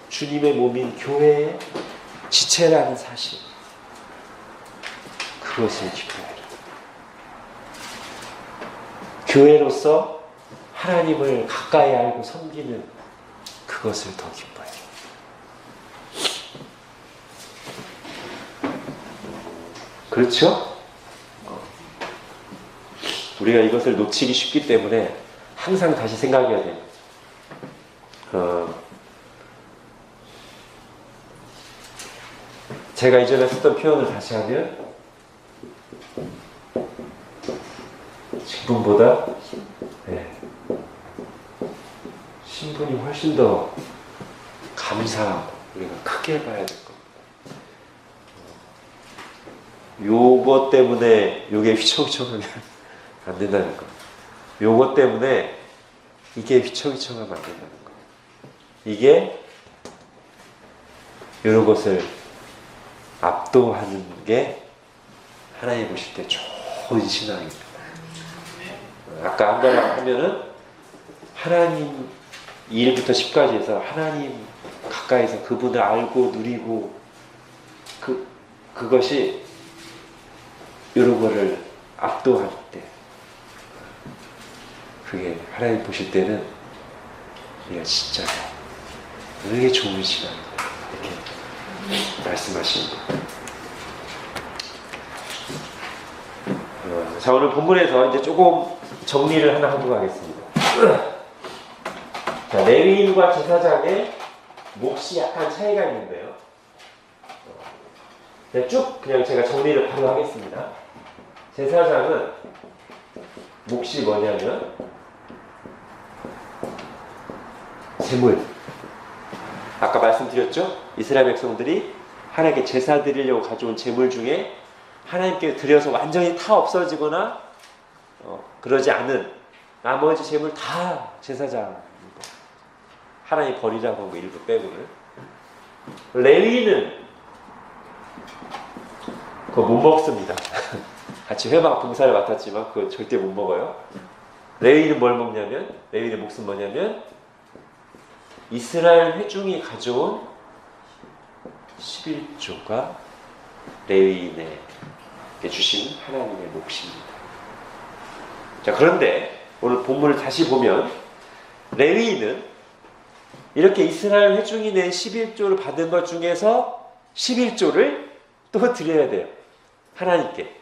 주님의 몸인 교회의 지체라는 사실, 그것을 기뻐해라. 교회로서 하나님을 가까이 알고 섬기는 그것을 더 기뻐해라. 그렇죠? 우리가 이것을 놓치기 쉽기 때문에 항상 다시 생각해야 돼요. 제가 이전에 썼던 표현을 다시 하면 직분보다 신분이 훨씬 더 감사하고 우리가 크게 봐야 될 겁니다. 요것 때문에 요게 휘청휘청하면 안 된다는 거. 요것 때문에 이게 휘청휘청하면 안 된다는 거. 이게 이런 것을 압도하는 게 하나님 보실 때 좋은 신앙입니다. 아까 한 번 하면은 하나님 1부터 10까지 해서 하나님 가까이서 그분을 알고 누리고 그것이 이런 거를 압도할 때 그게 하나님 보실 때는 이게 진짜 되게 좋은 시간입니다. 이렇게 말씀하십니다. 자, 오늘 본문에서 이제 조금 정리를 하나 하고 가겠습니다. 자, 레위인과 제사장의 몫이 약간 차이가 있는데요. 그냥 제가 정리를 바로 하겠습니다. 제사장은 몫이 뭐냐면 제물. 아까 말씀드렸죠? 이스라엘 백성들이 하나님께 제사 드리려고 가져온 제물 중에 하나님께 드려서 완전히 다 없어지거나 그러지 않은 나머지 제물 다 제사장 하나님 버리라고 한 거 일부 빼고는. 레위는 그거 못 먹습니다. 같이 회막 봉사를 맡았지만 그거 절대 못 먹어요. 레위는 뭘 먹냐면, 레위의 몫은 뭐냐면 이스라엘 회중이 가져온 11조가 레위인에게 주신 하나님의 몫입니다. 자, 그런데 오늘 본문을 다시 보면 레위인은 이렇게 이스라엘 회중이 낸 11조를 받은 것 중에서 11조를 또 드려야 돼요. 하나님께.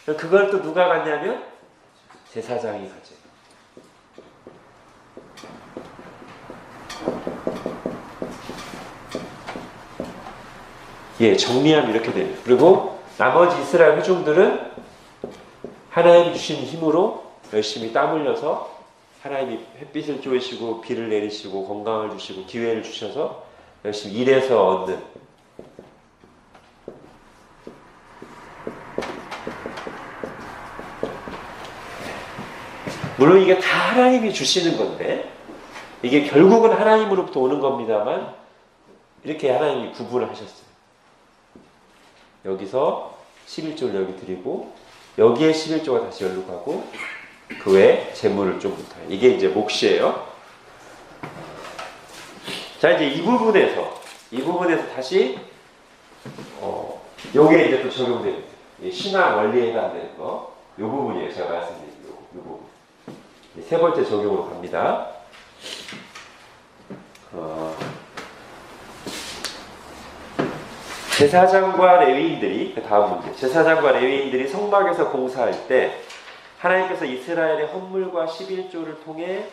그걸 또 누가 갖냐면 제사장이 가져요. 예, 정리하면 이렇게 됩니다. 그리고 나머지 이스라엘 회중들은 하나님 주신 힘으로 열심히 땀 흘려서 하나님이 햇빛을 쬐시고 비를 내리시고 건강을 주시고 기회를 주셔서 열심히 일해서 얻는, 물론 이게 다 하나님이 주시는 건데 이게 결국은 하나님으로부터 오는 겁니다만 이렇게 하나님이 구분을 하셨어요. 여기서 11조를 여기 드리고 여기에 11조가 다시 여기로 가고 그 외에 재물을 좀 못해요. 이게 이제 몫이에요. 자, 이제 이 부분에서 다시 요게 이제 또 적용됩니다. 신앙 원리에 해당되는 거, 요 부분이에요. 제가 말씀드린 요 부분. 세 번째 적용으로 갑니다. 제사장과 레위인들이, 다음 문제. 제사장과 레위인들이 성막에서 봉사할 때 하나님께서 이스라엘의 헌물과 11조를 통해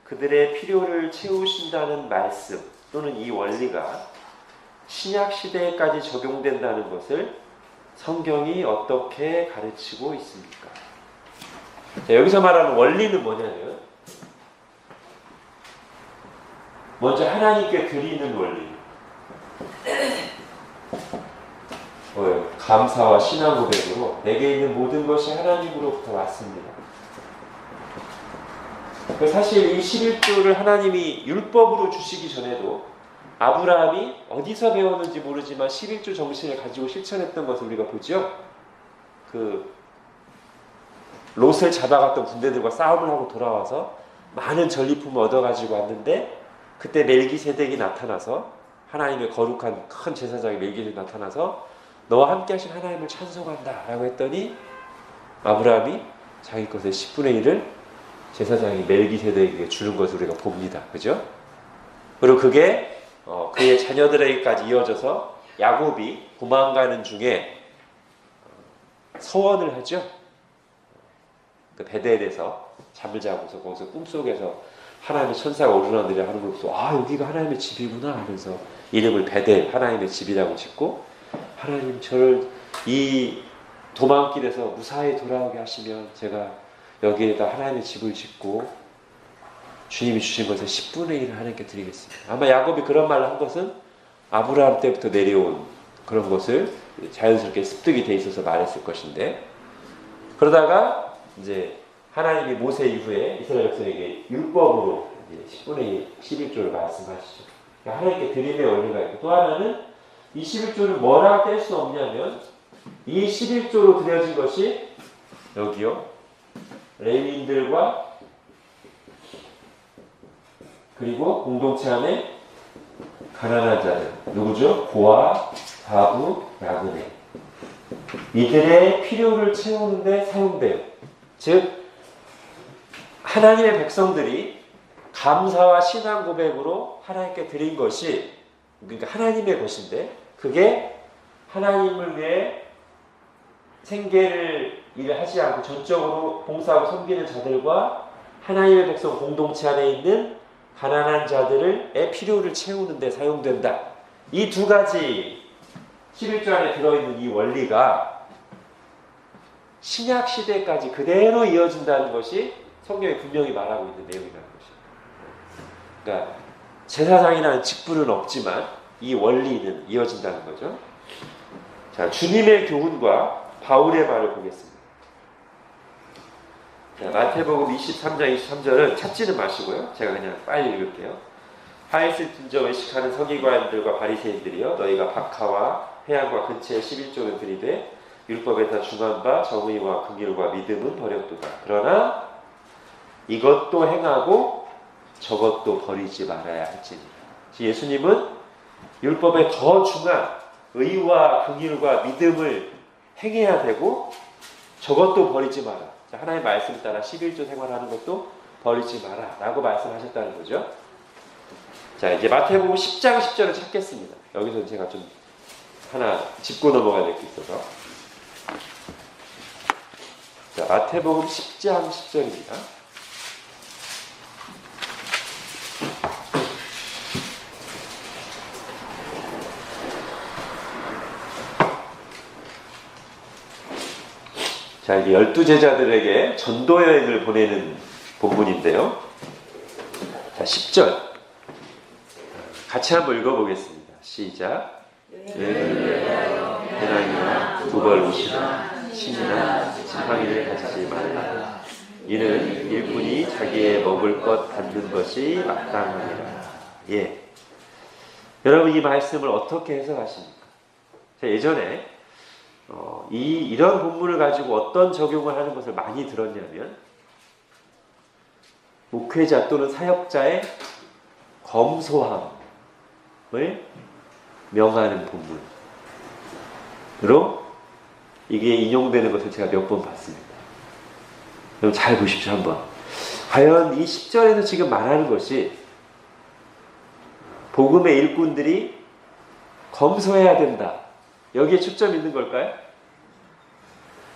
그들의 필요를 채우신다는 말씀 또는 이 원리가 신약 시대에까지 적용된다는 것을 성경이 어떻게 가르치고 있습니까? 자, 여기서 말하는 원리는 뭐냐면 먼저 하나님께 드리는 원리. 감사와 신앙 고백으로 내게 있는 모든 것이 하나님으로부터 왔습니다. 사실 이 11조를 하나님이 율법으로 주시기 전에도 아브라함이 어디서 배웠는지 모르지만 11조 정신을 가지고 실천했던 것을 우리가 보죠. 롯을 잡아갔던 군대들과 싸움을 하고 돌아와서 많은 전리품을 얻어가지고 왔는데 그때 멜기세덱이 나타나서, 하나님의 거룩한 큰 제사장이 멜기세덱이 나타나서 너와 함께 하신 하나님을 찬송한다 라고 했더니 아브라함이 자기 것의 10분의 1을 제사장이 멜기세덱에게 주는 것을 우리가 봅니다. 그죠? 그리고 그게 그의 자녀들에게까지 이어져서 야곱이 도망가는 중에 서원을 하죠. 그 베델에서 잠을 자고서 거기서 꿈속에서 하나님의 천사가 오르락내리락 하는 걸 보고 여기가 하나님의 집이구나 하면서 이름을 베델, 하나님의 집이라고 짓고, 하나님 저를 이 도망길에서 무사히 돌아오게 하시면 제가 여기에다 하나님의 집을 짓고 주님이 주신 것의 10분의 1을 하나님께 드리겠습니다. 아마 야곱이 그런 말을 한 것은 아브라함 때부터 내려온 그런 것을 자연스럽게 습득이 돼 있어서 말했을 것인데, 그러다가 이제 하나님이 모세 이후에 이스라엘 백성에게 율법으로 10분의 1, 11조를 말씀하시죠. 그러니까 하나님께 드림의 원리가 있고, 또 하나는 이 11조를 뭐라 뗄 수 없냐면 이 11조로 드려진 것이 여기요, 레위인들과 그리고 공동체 안에 가난한 자들, 누구죠? 고아, 과부, 나그네, 이들의 필요를 채우는 데 사용돼요. 즉 하나님의 백성들이 감사와 신앙 고백으로 하나님께 드린 것이, 그러니까 하나님의 것인데 그게 하나님을 위해 생계를 일을 하지 않고 전적으로 봉사하고 섬기는 자들과 하나님의 백성 공동체 안에 있는 가난한 자들의 필요를 채우는 데 사용된다. 이 두 가지 11조 안에 들어있는 이 원리가 신약 시대까지 그대로 이어진다는 것이 성경이 분명히 말하고 있는 내용이라는 것이에요. 그러니까 제사장이라는 직분은 없지만 이 원리는 이어진다는 거죠. 자, 주님의 교훈과 바울의 말을 보겠습니다. 자, 마태복음 23장 23절은 찾지는 마시고요. 제가 그냥 빨리 읽을게요. 하에스 분저 외식하는 서기관들과 바리새인들이여 너희가 박하와 해안과 근처에 11조는 들이되 율법에서 중한 바 정의와 긍휼과 믿음은 버렸도다. 그러나 이것도 행하고 저것도 버리지 말아야 할지니라. 예수님은 율법에 더 중한 의와 긍휼과 믿음을 행해야 되고 저것도 버리지 마라. 하나님의 말씀 따라 11조 생활하는 것도 버리지 마라 라고 말씀하셨다는 거죠. 자, 이제 마태복음 10장 10절을 찾겠습니다. 여기서 제가 좀 하나 짚고 넘어가야 될 게 있어서. 자, 마태복음 10장 10절입니다. 자, 이게 12제자들에게 전도 여행을 보내는 본문인데요. 자, 10절. 같이 한번 읽어보겠습니다. 시작. 여행을 위하여 배낭이나 두벌옷이나 신이나 지팡이를 가지지 말라. 이는 일꾼이 자기의 먹을 것 받는 것이 마땅하니라. 예. 여러분 이 말씀을 어떻게 해석하십니까? 자, 예전에 이런 본문을 가지고 어떤 적용을 하는 것을 많이 들었냐면 목회자 또는 사역자의 검소함을 명하는 본문으로 이게 인용되는 것을 제가 몇 번 봤습니다. 여러분 잘 보십시오 한번. 과연 이 10절에서 지금 말하는 것이 복음의 일꾼들이 검소해야 된다. 여기에 초점이 있는 걸까요?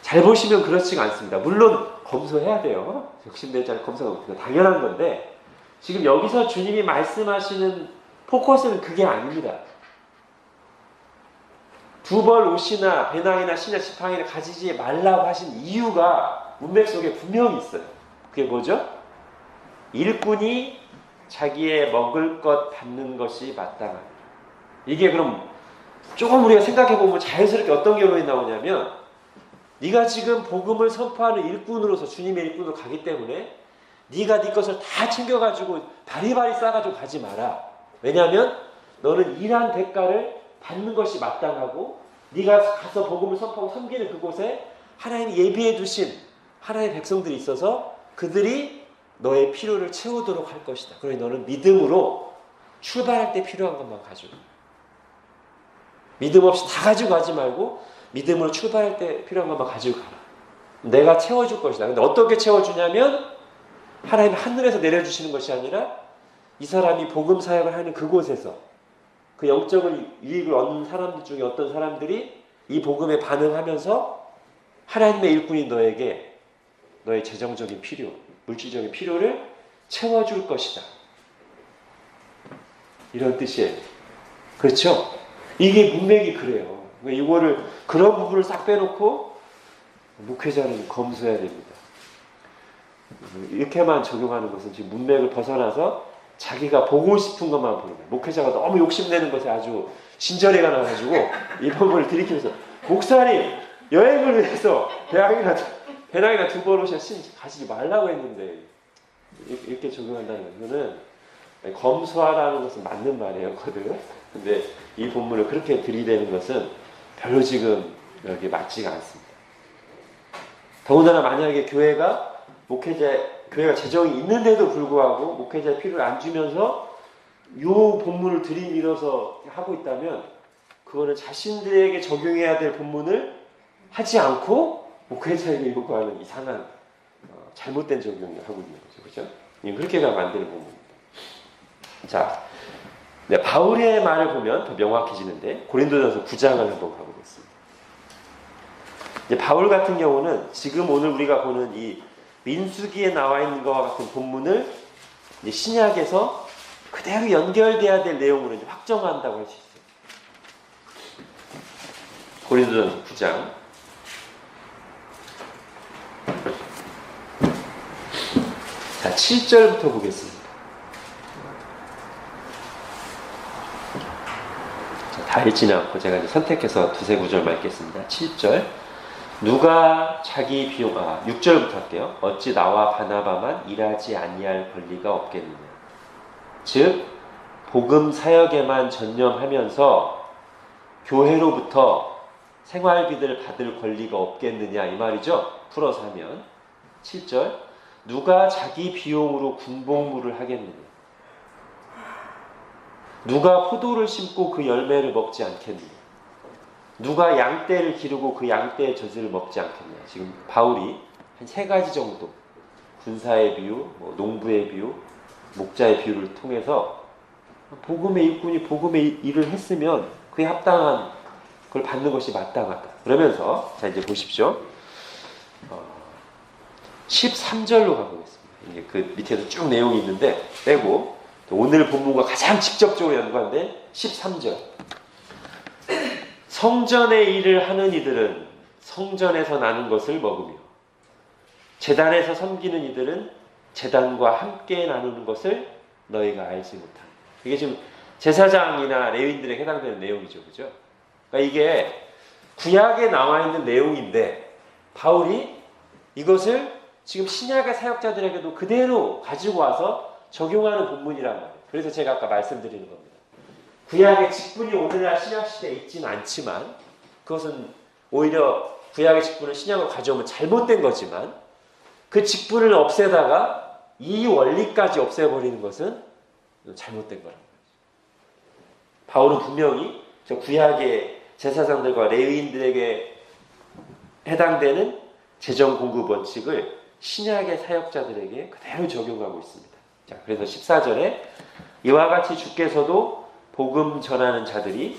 잘 보시면 그렇지가 않습니다. 물론 검소해야 돼요. 욕심내지 않고 검소하고 당연한 건데 지금 여기서 주님이 말씀하시는 포커스는 그게 아닙니다. 두벌 옷이나 배낭이나 신이나 지팡이를 가지지 말라고 하신 이유가 문맥 속에 분명히 있어요. 그게 뭐죠? 일꾼이 자기의 먹을 것 받는 것이 마땅하다. 이게 그럼 조금 우리가 생각해보면 자연스럽게 어떤 결론이 나오냐면 네가 지금 복음을 선포하는 일꾼으로서 주님의 일꾼으로 가기 때문에 네가 네 것을 다 챙겨가지고 바리바리 싸가지고 가지 마라. 왜냐하면 너는 일한 대가를 받는 것이 마땅하고 네가 가서 복음을 선포하고 섬기는 그곳에 하나님이 예비해 두신 하나님의 백성들이 있어서 그들이 너의 필요를 채우도록 할 것이다. 그러니 너는 믿음으로 출발할 때 필요한 것만 가지고 믿음 없이 다 가지고 가지 말고 믿음으로 출발할 때 필요한 것만 가지고 가라. 내가 채워줄 것이다. 근데 어떻게 채워주냐면 하나님이 하늘에서 내려주시는 것이 아니라 이 사람이 복음 사역을 하는 그곳에서 그 영적인 유익을 얻는 사람들 중에 어떤 사람들이 이 복음에 반응하면서 하나님의 일꾼이 너에게 너의 재정적인 필요, 물질적인 필요를 채워줄 것이다. 이런 뜻이에요. 그렇죠? 이게 문맥이 그래요. 이거를 그런 부분을 싹 빼놓고 목회자는 검소해야 됩니다. 이렇게만 적용하는 것은 지금 문맥을 벗어나서 자기가 보고 싶은 것만 보는 거예요. 목회자가 너무 욕심내는 것에 아주 신절해가 나가지고 이 본문을 들이키면서 목사님 여행을 위해서 배낭이나 두벌옷이나 신 가지지 말라고 했는데 이렇게 적용한다는 것은 검소하라는 것은 맞는 말이에요. 근데 이 본문을 그렇게 들이대는 것은 별로 지금 여기 맞지가 않습니다. 더군다나 만약에 교회가 재정이 있는데도 불구하고 목회자의 필요를 안 주면서 이 본문을 들이밀어서 하고 있다면 그거는 자신들에게 적용해야 될 본문을 하지 않고 목회자에게 요구하는 이상한 잘못된 적용을 하고 있는 거죠. 그렇죠? 그렇게 가면 안 되는 본문입니다. 자, 네, 바울의 말을 보면 더 명확해지는데 고린도전서 9장을 한번 가보겠습니다. 이제 바울 같은 경우는 지금 오늘 우리가 보는 이 민수기에 나와 있는 것과 같은 본문을 이제 신약에서 그대로 연결돼야 될 내용으로 이제 확정한다고 할 수 있어요. 고린도전서 9장. 자, 7절부터 보겠습니다. 자, 다 읽지는 않고 제가 이제 선택해서 두세 구절만 읽겠습니다. 7절. 누가 자기 비용, 6절부터 할게요. 어찌 나와 바나바만 일하지 아니할 권리가 없겠느냐. 즉, 복음 사역에만 전념하면서 교회로부터 생활비를 받을 권리가 없겠느냐 이 말이죠. 풀어서 하면 7절. 누가 자기 비용으로 군복무를 하겠느냐. 누가 포도를 심고 그 열매를 먹지 않겠느냐. 누가 양떼를 기르고 그 양떼의 젖을 먹지 않겠냐. 지금 바울이 한 세 가지 정도 군사의 비유, 농부의 비유, 목자의 비유를 통해서 복음의 일꾼이 복음의 일을 했으면 그에 합당한 그걸 받는 것이 마땅하다. 그러면서 자 이제 보십시오. 13절로 가보겠습니다. 이게 그 밑에도 쭉 내용이 있는데 빼고 오늘 본문과 가장 직접적으로 연관된 13절. 성전의 일을 하는 이들은 성전에서 나는 것을 먹으며 제단에서 섬기는 이들은 제단과 함께 나누는 것을 너희가 알지 못한다. 이게 지금 제사장이나 레위인들에게 해당되는 내용이죠. 그죠? 그러니까 이게 구약에 나와 있는 내용인데 바울이 이것을 지금 신약의 사역자들에게도 그대로 가지고 와서 적용하는 본문이란 말이에요. 그래서 제가 아까 말씀드리는 겁니다. 구약의 직분이 오늘날 신약시대에 있지는 않지만 그것은 오히려 구약의 직분을 신약으로 가져오면 잘못된 거지만 그 직분을 없애다가 이 원리까지 없애버리는 것은 잘못된 거란 말이죠. 바울은 분명히 저 구약의 제사장들과 레위인들에게 해당되는 재정 공급 원칙을 신약의 사역자들에게 그대로 적용하고 있습니다. 자, 그래서 14절에 이와 같이 주께서도 복음 전하는 자들이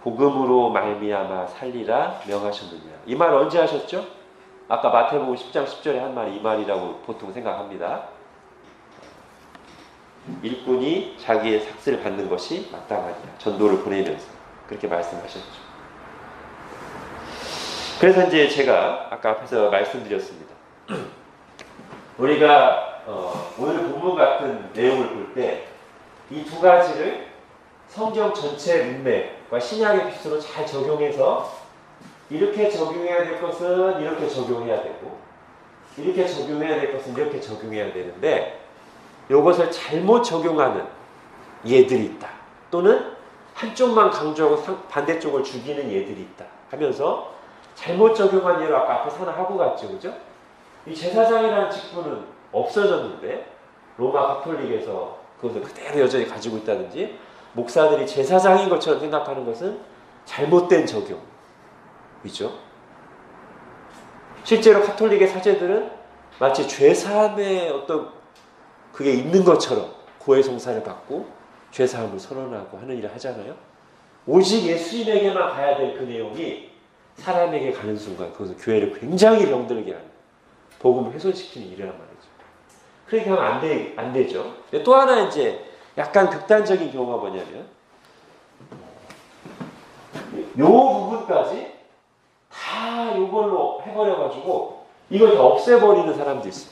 복음으로 말미암아 살리라 명하셨느냐. 이 말 언제 하셨죠? 아까 마태복음 10장 10절에 한 말이 이 말이라고 보통 생각합니다. 일꾼이 자기의 삭슬을 받는 것이 마땅하니라. 전도를 보내면서 그렇게 말씀하셨죠. 그래서 이제 제가 아까 앞에서 말씀드렸습니다. 우리가 오늘 본문 같은 내용을 볼 때 이 두 가지를 성경 전체 문맥과 신약의 필수로 잘 적용해서 이렇게 적용해야 될 것은 이렇게 적용해야 되고 이렇게 적용해야 될 것은 이렇게 적용해야 되는데 이것을 잘못 적용하는 예들이 있다. 또는 한쪽만 강조하고 반대쪽을 죽이는 예들이 있다 하면서 잘못 적용한 예로 아까 앞에서 하나 하고 갔죠. 그죠? 이 제사장이라는 직분은 없어졌는데 로마 가톨릭에서 그것을 그대로 여전히 가지고 있다든지 목사들이 제사장인 것처럼 생각하는 것은 잘못된 적용이죠. 실제로 가톨릭의 사제들은 마치 죄사함의 어떤 그게 있는 것처럼 고해성사를 받고 죄사함을 선언하고 하는 일을 하잖아요. 오직 예수님에게만 가야 될 그 내용이 사람에게 가는 순간 그것은 교회를 굉장히 병들게 하는 복음을 훼손시키는 일이란 말이죠. 그렇게 하면 안 되죠. 또 하나 이제 약간 극단적인 경우가 뭐냐면 요 부분까지 다 요걸로 해버려가지고 이걸 다 없애버리는 사람도 있어요.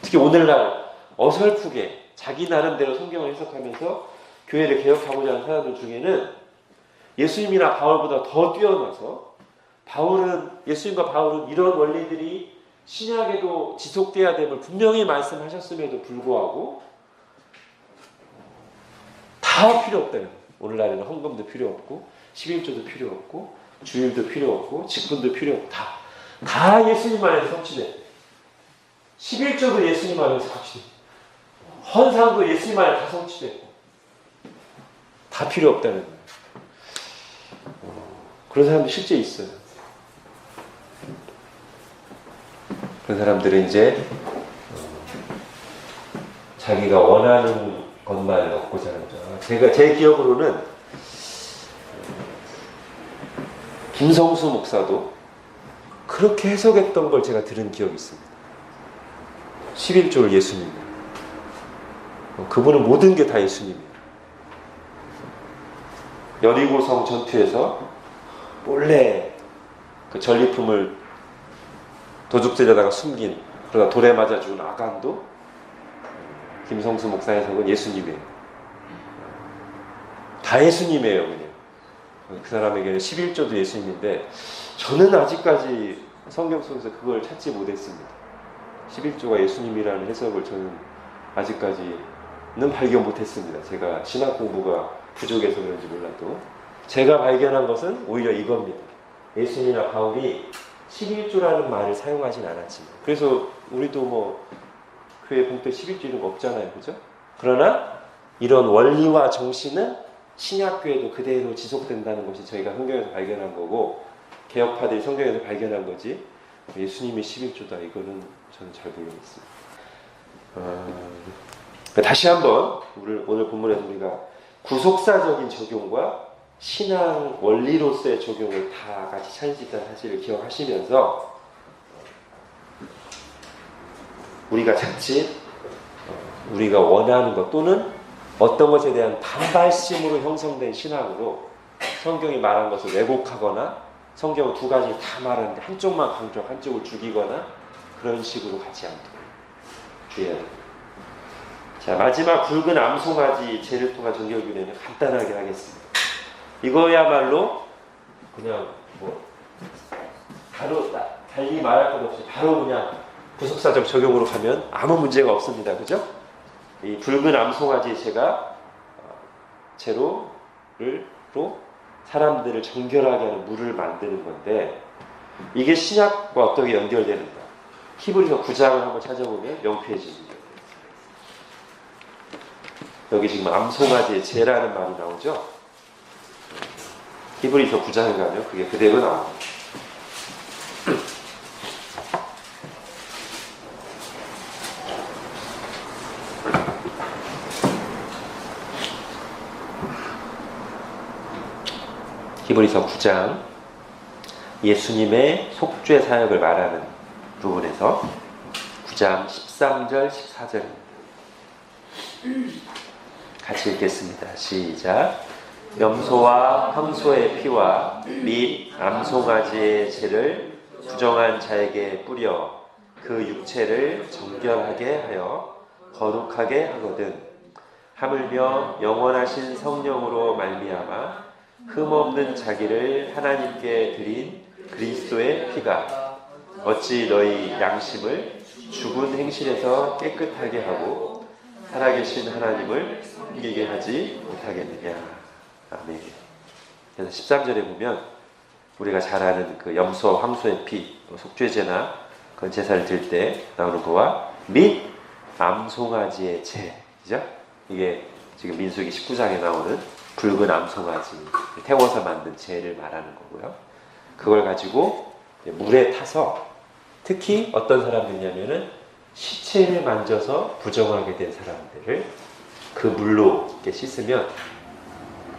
특히 오늘날 어설프게 자기 나름대로 성경을 해석하면서 교회를 개혁하고자 하는 사람들 중에는 예수님이나 바울보다 더 뛰어나서 예수님과 바울은 이런 원리들이 신약에도 지속돼야 됨을 분명히 말씀하셨음에도 불구하고 다 필요 없다는 거예요. 오늘날에는 헌금도 필요 없고 11조도 필요 없고 주일도 필요 없고 직분도 필요 없고 다 예수님 안에서 성취돼. 11조도 예수님 안에서 성취돼. 헌상도 예수님 안에 다 성취됐고 다 필요 없다는 거예요. 그런 사람도 실제 있어요. 그런 사람들은 이제 자기가 원하는 것만 얻고자 하는 자. 제 기억으로는 김성수 목사도 그렇게 해석했던 걸 제가 들은 기억이 있습니다. 11조를 예수님. 그분은 모든 게 다 예수님이에요. 여리고성 전투에서 몰래 그 전리품을 도둑질에다가 숨긴, 그러다 돌에 맞아 죽은 아간도 김성수 목사 해석은 예수님이에요. 다 예수님이에요, 그냥. 그 사람에게는 11조도 예수님인데 저는 아직까지 성경 속에서 그걸 찾지 못했습니다. 11조가 예수님이라는 해석을 저는 아직까지는 발견 못했습니다. 제가 신학 공부가 부족해서 그런지 몰라도 제가 발견한 것은 오히려 이겁니다. 예수님이나 바울이 11조라는 말을 사용하진 않았지만, 그래서 우리도 뭐 교회 봉투에 11조 이런 거 없잖아요, 그죠? 그러나 이런 원리와 정신은 신약교회도 그대로 지속된다는 것이 저희가 성경에서 발견한 거고, 개혁파들이 성경에서 발견한 거지 예수님이 11조다 이거는 저는 잘 모르겠습니다. 다시 한번 오늘 본문에서 우리가 구속사적인 적용과 신앙 원리로서의 적용을 다 같이 찾을 수 있다는 사실을 기억하시면서 우리가 자칫 우리가 원하는 것 또는 어떤 것에 대한 반발심으로 형성된 신앙으로 성경이 말한 것을 왜곡하거나 성경은 두 가지를 다 말하는데 한쪽만 강조하고 한쪽을 죽이거나 그런 식으로 가지 않도록 주의해야 됩니다. 자, 마지막 붉은 암송아지 죄를 통한 정결규례는 간단하게 하겠습니다. 이거야말로 그냥 뭐 바로 달리 말할 것 없이 바로 그냥 구속사적 적용으로 가면 아무 문제가 없습니다. 그죠? 이 붉은 암송아지 죄로 사람들을 정결하게 하는 물을 만드는 건데 이게 신약과 어떻게 연결되는가? 히브리서 9장을 한번 찾아보면 명쾌해집니다. 여기 지금 암송아지의 죄라는 말이 나오죠? 히브리서 9장에 가면 그게 그대로 나옵니다. 히브리서 9장 예수님의 속죄 사역을 말하는 부분에서 9장 13절 14절입니다. 같이 읽겠습니다. 시작. 염소와 황소의 피와 및 암송아지의 죄를 부정한 자에게 뿌려 그 육체를 정결하게 하여 거룩하게 하거든 하물며 영원하신 성령으로 말미암아 흠없는 자기를 하나님께 드린 그리스도의 피가 어찌 너희 양심을 죽은 행실에서 깨끗하게 하고 살아계신 하나님을 숨기게 하지 못하겠느냐. 아멘. 그래서 13절에 보면 우리가 잘 아는 그 염소, 황소의 피, 속죄제나 그 제사를 드릴 때 나오는 거와 및 암송아지의 죄, 그죠? 이게 지금 민수기 19장에 나오는 붉은 암송아지 태워서 만든 죄를 말하는 거고요. 그걸 가지고 물에 타서 특히 어떤 사람들이냐면은 시체를 만져서 부정하게 된 사람들을 그 물로 이렇게 씻으면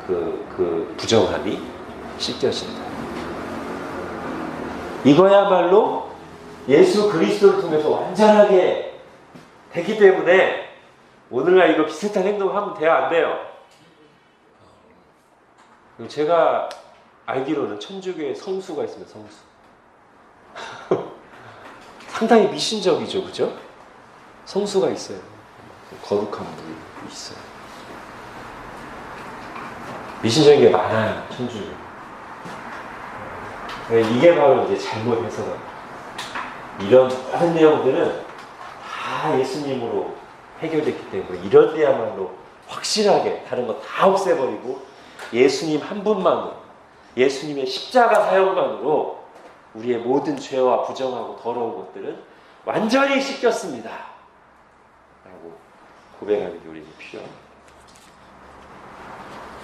그 부정함이 씻겨진다. 이거야말로 예수 그리스도를 통해서 완전하게 되기 때문에 오늘날 이거 비슷한 행동을 하면 돼요, 안 돼요? 제가 알기로는 천주교에 성수가 있습니다. 성수. 상당히 미신적이죠, 그죠? 성수가 있어요. 거룩한 물이 있어요. 미신적인 게 많아요, 천주교. 이게 바로 이제 잘못 해석합니다. 이런 모든 내용들은 다 예수님으로 해결됐기 때문에 이럴 때야말로 확실하게 다른 거 다 없애버리고 예수님 한 분만으로, 예수님의 십자가 사역만으로 우리의 모든 죄와 부정하고 더러운 것들은 완전히 씻겼습니다 라고 고백하는 게 우리에게 필요합니다.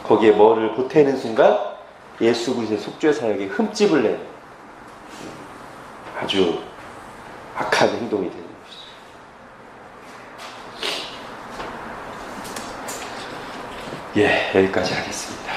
거기에 뭐를 보태는 순간 예수 그리스도의 속죄 사역에 흠집을 내는 아주 악한 행동이 되는 것이죠. 예, 여기까지 하겠습니다.